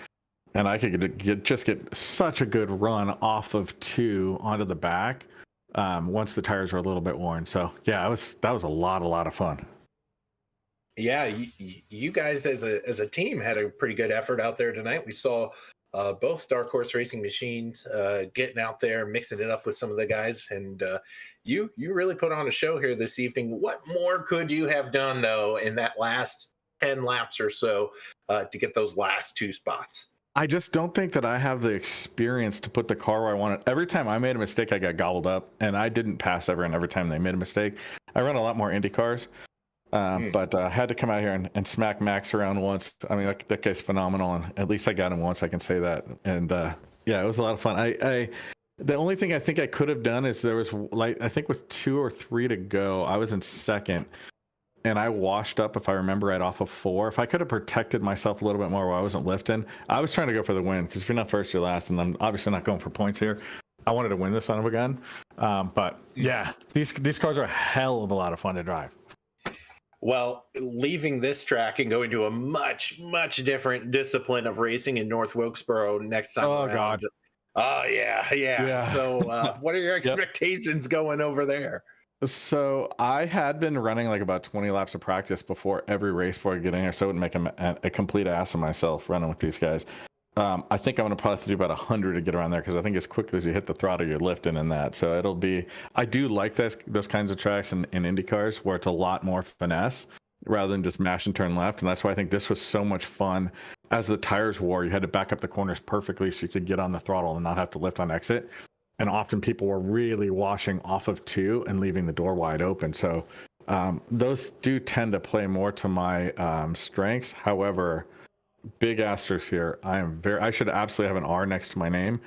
And I could get such a good run off of 2 onto the back once the tires were a little bit worn. So, yeah, that was a lot of fun. Yeah, you guys as a team had a pretty good effort out there tonight. We saw both Dark Horse Racing Machines getting out there, mixing it up with some of the guys, and you really put on a show here this evening. What more could you have done, though, in that last 10 laps or so to get those last 2 spots? I just don't think that I have the experience to put the car where I want it. Every time I made a mistake, I got gobbled up, and I didn't pass everyone every time they made a mistake. I run a lot more Indy cars. But I had to come out here and smack Max around once. I mean, that guy's phenomenal, and at least I got him once. I can say that. And yeah, it was a lot of fun. The only thing I think I could have done is there was I think with 2 or 3 to go, I was in second, and I washed up, if I remember right, off of 4. If I could have protected myself a little bit more while I wasn't lifting, I was trying to go for the win, because if you're not first, you're last, and I'm obviously not going for points here. I wanted to win this son of a gun. But yeah, these cars are a hell of a lot of fun to drive. Well, leaving this track and going to a much different discipline of racing in North Wilkesboro next time around. God. Oh, yeah. So what are your expectations going over there? So I had been running like about 20 laps of practice before every race before I get in here, so I wouldn't make a complete ass of myself running with these guys. I think I'm going to probably have to do about 100 to get around there, because I think as quickly as you hit the throttle, you're lifting in that. So it'll be, I do like those kinds of tracks in Indy cars where it's a lot more finesse rather than just mash and turn left. And that's why I think this was so much fun. As the tires wore, you had to back up the corners perfectly so you could get on the throttle and not have to lift on exit. And often people were really washing off of 2 and leaving the door wide open. So those do tend to play more to my strengths. However, big asterisk here. I should absolutely have an R next to my name.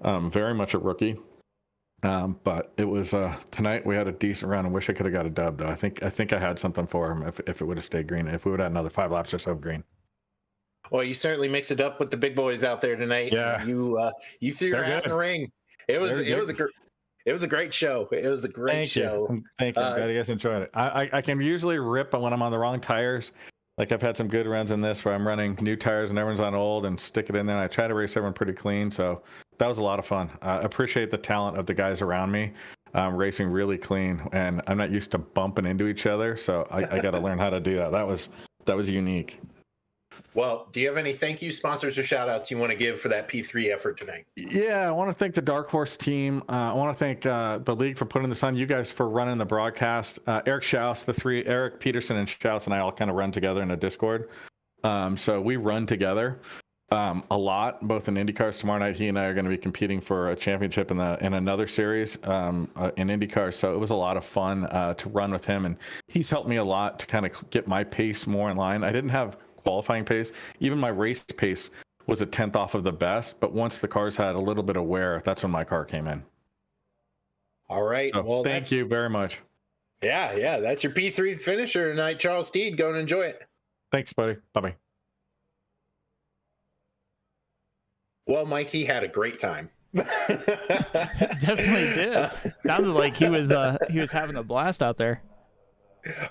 Very much a rookie. But it was tonight we had a decent round. I wish I could have got a dub, though. I think I had something for him if it would have stayed green. If we would have had another 5 laps or so of green. Well, you certainly mixed it up with the big boys out there tonight. Yeah, you threw your hat in the ring. It was a great show. It was a great show. Thank you. I'm glad you guys enjoyed it. I can usually rip when I'm on the wrong tires. Like I've had some good runs in this where I'm running new tires and everyone's on old and stick it in there. And I try to race everyone pretty clean. So that was a lot of fun. I appreciate the talent of the guys around me, racing really clean. And I'm not used to bumping into each other. So I got to learn how to do that. That was unique. Well, do you have any thank you, sponsors, or shout outs you want to give for that P3 effort tonight? Yeah, I want to thank the Dark Horse team. I want to thank the league for putting this on, you guys for running the broadcast. Eric Schaus, Eric Peterson and Schaus and I all kind of run together in a Discord. So we run together a lot, both in IndyCars. Tomorrow night, he and I are going to be competing for a championship in another series in IndyCars. So it was a lot of fun to run with him, and he's helped me a lot to kind of get my pace more in line. I didn't have qualifying pace. Even my race pace was a 10th off of the best, but once the cars had a little bit of wear, that's when my car came in. All right. So well, thank you very much. Yeah, that's your P3 finisher tonight, Charles Steed. Go and enjoy it. Thanks, buddy. Bye-bye. Well, Mike, he had a great time. Definitely did. Sounded like he was having a blast out there.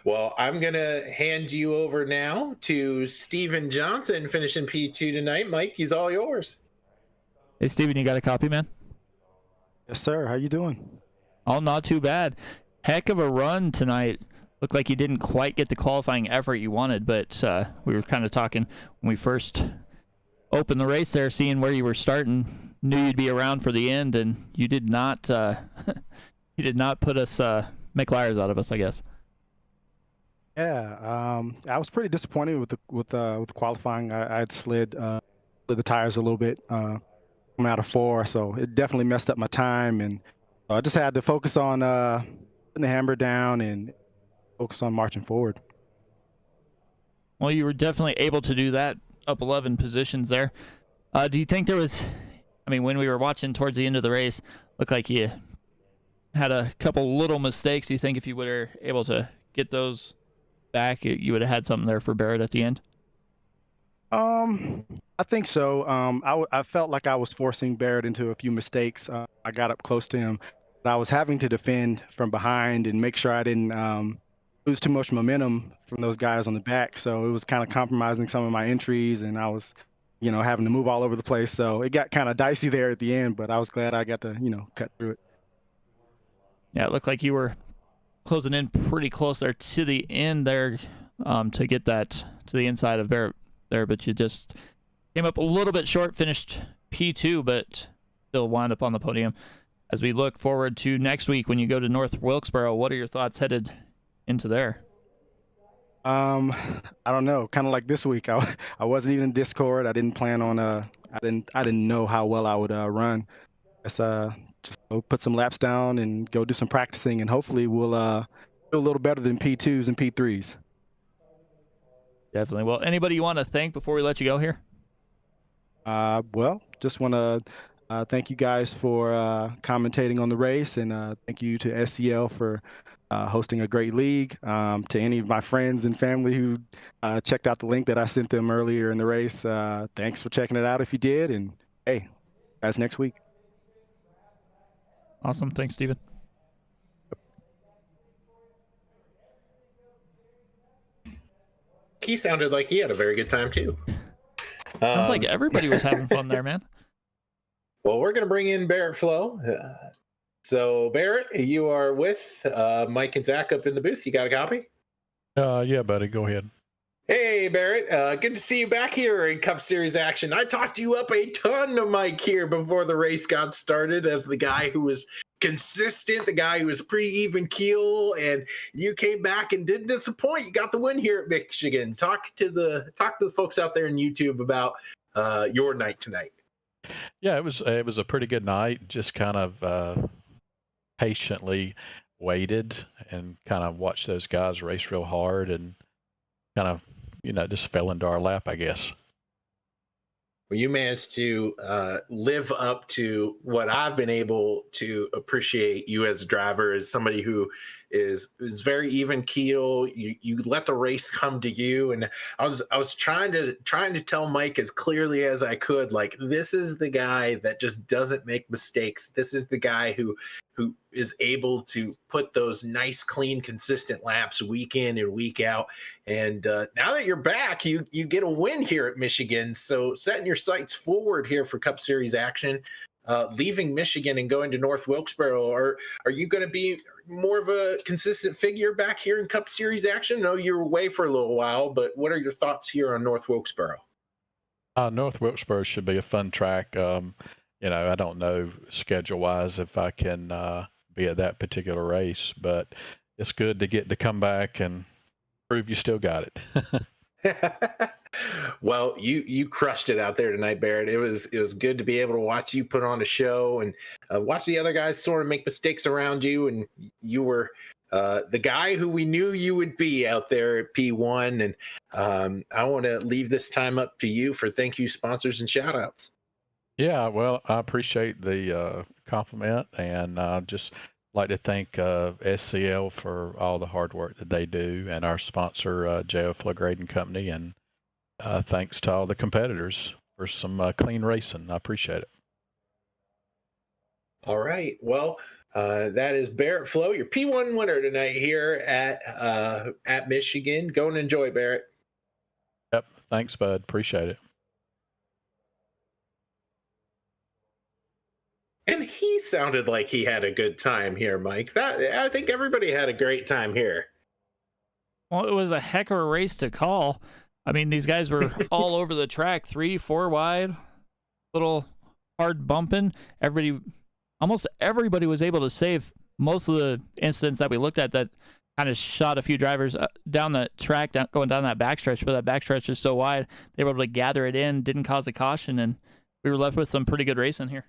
Well, I'm going to hand you over now to Steven Johnson finishing P2 tonight. Mike, he's all yours. Hey, Steven, you got a copy, man? Yes, sir. How you doing? Oh, not too bad. Heck of a run tonight. Looked like you didn't quite get the qualifying effort you wanted, but we were kind of talking when we first opened the race there, seeing where you were starting. Knew you'd be around for the end, and you did not you did not put us make liars out of us, I guess. Yeah, I was pretty disappointed with the qualifying. I had slid the tires a little bit. coming out of 4, so it definitely messed up my time, and I just had to focus on putting the hammer down and focus on marching forward. Well, you were definitely able to do that, up 11 positions there. Do you think there was, I mean, when we were watching towards the end of the race, looked like you had a couple little mistakes. Do you think if you were able to get those back, you would have had something there for Barrett at the end? I think so. I felt like I was forcing Barrett into a few mistakes. I got up close to him, but I was having to defend from behind and make sure I didn't lose too much momentum from those guys on the back. So it was kind of compromising some of my entries, and I was, having to move all over the place. So it got kind of dicey there at the end, but I was glad I got to, cut through it. Yeah, it looked like you were closing in pretty close there to the end there to get that to the inside of Barrett there, but you just came up a little bit short, finished P2, but still wound up on the podium. As we look forward to next week when you go to North Wilkesboro, what are your thoughts headed into there? I don't know. Kind of like this week, I wasn't even in Discord. I didn't plan on I didn't know how well I would run. Let's just go put some laps down and go do some practicing, and hopefully we'll do a little better than P2s and P3s. Definitely. Well, anybody you want to thank before we let you go here? Well, just want to thank you guys for commentating on the race, and thank you to SCL for hosting a great league. To any of my friends and family who checked out the link that I sent them earlier in the race, thanks for checking it out if you did, and hey, guys, next week. Awesome. Thanks, Steven. He sounded like he had a very good time too. Sounds like everybody was having fun there, man. Well, we're going to bring in Barrett Flo. So, Barrett, you are with Mike and Zach up in the booth. You got a copy? Yeah, buddy. Go ahead. Hey, Barrett. Good to see you back here in Cup Series action. I talked you up a ton to Mike here before the race got started as the guy who was consistent, the guy who was pretty even keel, and you came back and didn't disappoint. You got the win here at Michigan. Talk to the folks out there in YouTube about your night tonight. Yeah, it was a pretty good night. Just kind of patiently waited and kind of watched those guys race real hard and kind of, just fell into our lap, I guess. Well, you managed to live up to what I've been able to appreciate you as a driver, as somebody who is very even keel. You let the race come to you, and I was trying to tell Mike as clearly as I could, like, this is the guy that just doesn't make mistakes. This is the guy who is able to put those nice, clean, consistent laps week in and week out. And now that you're back, you get a win here at Michigan. So setting your sights forward here for Cup Series action, leaving Michigan and going to North Wilkesboro, are you going to be more of a consistent figure back here in Cup Series action? I know you were away for a little while, but what are your thoughts here on North Wilkesboro? North Wilkesboro should be a fun track. I don't know schedule-wise if I can be at that particular race, but it's good to get to come back and prove you still got it. Well, you crushed it out there tonight, Barrett. It was good to be able to watch you put on a show and watch the other guys sort of make mistakes around you, and you were the guy who we knew you would be out there at P1. And I want to leave this time up to you for thank you, sponsors, and shout outs. Yeah, well, I appreciate the compliment, and just like to thank SCL for all the hard work that they do, and our sponsor, J.O. Flagrading Company, and thanks to all the competitors for some clean racing. I appreciate it. All right. Well, that is Barrett Flo, your P1 winner tonight here at Michigan. Go and enjoy, Barrett. Yep. Thanks, bud. Appreciate it. And he sounded like he had a good time here, Mike. I think everybody had a great time here. Well, it was a heck of a race to call. I mean, these guys were all over the track, 3, 4 wide, little hard bumping. Almost everybody was able to save. Most of the incidents that we looked at that kind of shot a few drivers down the track, going down that backstretch, but that backstretch is so wide, they were able to gather it in, didn't cause a caution, and we were left with some pretty good racing here.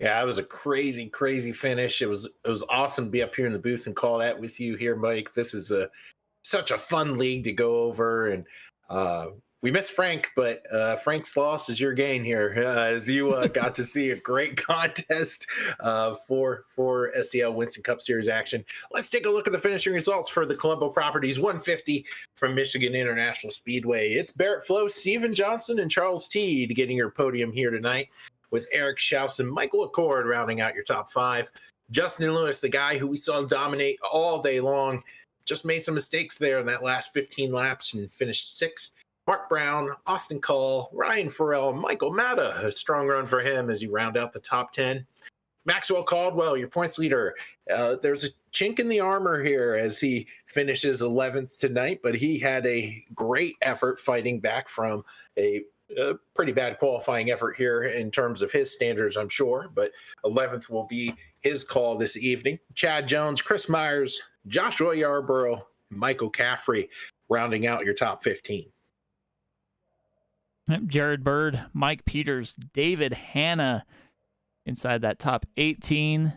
Yeah, it was a crazy, crazy finish. It was awesome to be up here in the booth and call that with you here, Mike. This is such a fun league to go over, and we missed Frank, but Frank's loss is your gain here, as you got to see a great contest for SCL Winston Cup Series action. Let's take a look at the finishing results for the Colombo Properties 150 from Michigan International Speedway. It's Barrett Flo, Steven Johnson, and Charles Teed getting your podium here tonight, with Eric Schaus and Michael Accord rounding out your top 5. Justin Lewis, the guy who we saw dominate all day long, just made some mistakes there in that last 15 laps and finished 6th. Mark Brown, Austin Call, Ryan Farrell, Michael Matta, a strong run for him as you round out the top 10. Maxwell Caldwell, your points leader. There's a chink in the armor here as he finishes 11th tonight, but he had a great effort fighting back from a pretty bad qualifying effort here in terms of his standards, I'm sure, but 11th will be his call this evening. Chad Jones, Chris Myers, Joshua Yarborough, Michael Caffrey rounding out your top 15. Jared Bird, Mike Peters, David Hanna inside that top 18.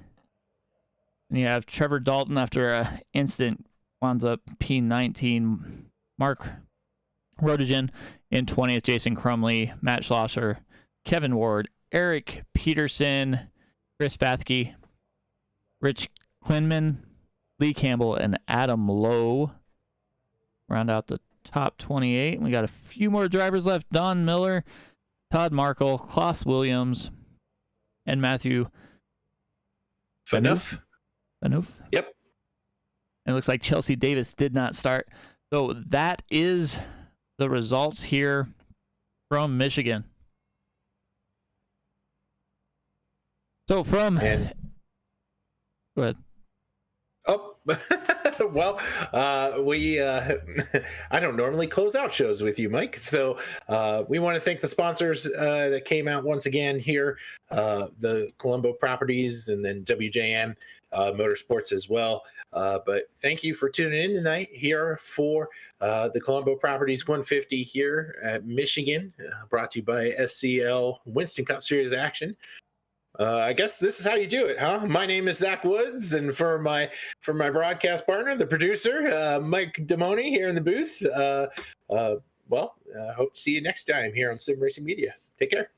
And you have Trevor Dalton after an incident winds up P19. Mark Rodigan in 20th, Jason Crumley, Matt Schlosser, Kevin Ward, Eric Peterson, Chris Fathke, Rich Klinman, Lee Campbell, and Adam Lowe round out the top 28. We got a few more drivers left. Don Miller, Todd Markle, Klaus Williams, and Matthew Enough. Yep. And it looks like Chelsea Davis did not start. So that is the results here from Michigan. So from... Go ahead. Oh, well, we I don't normally close out shows with you, Mike. So we want to thank the sponsors that came out once again here, the Colombo Properties and then WJM Motorsports as well. But thank you for tuning in tonight here for the Colombo Properties 150 here at Michigan, brought to you by SCL Winston Cup Series action. I guess this is how you do it, huh? My name is Zach Woods, and for my broadcast partner, the producer, Mike Damoni here in the booth. Hope to see you next time here on Sim Racing Media. Take care.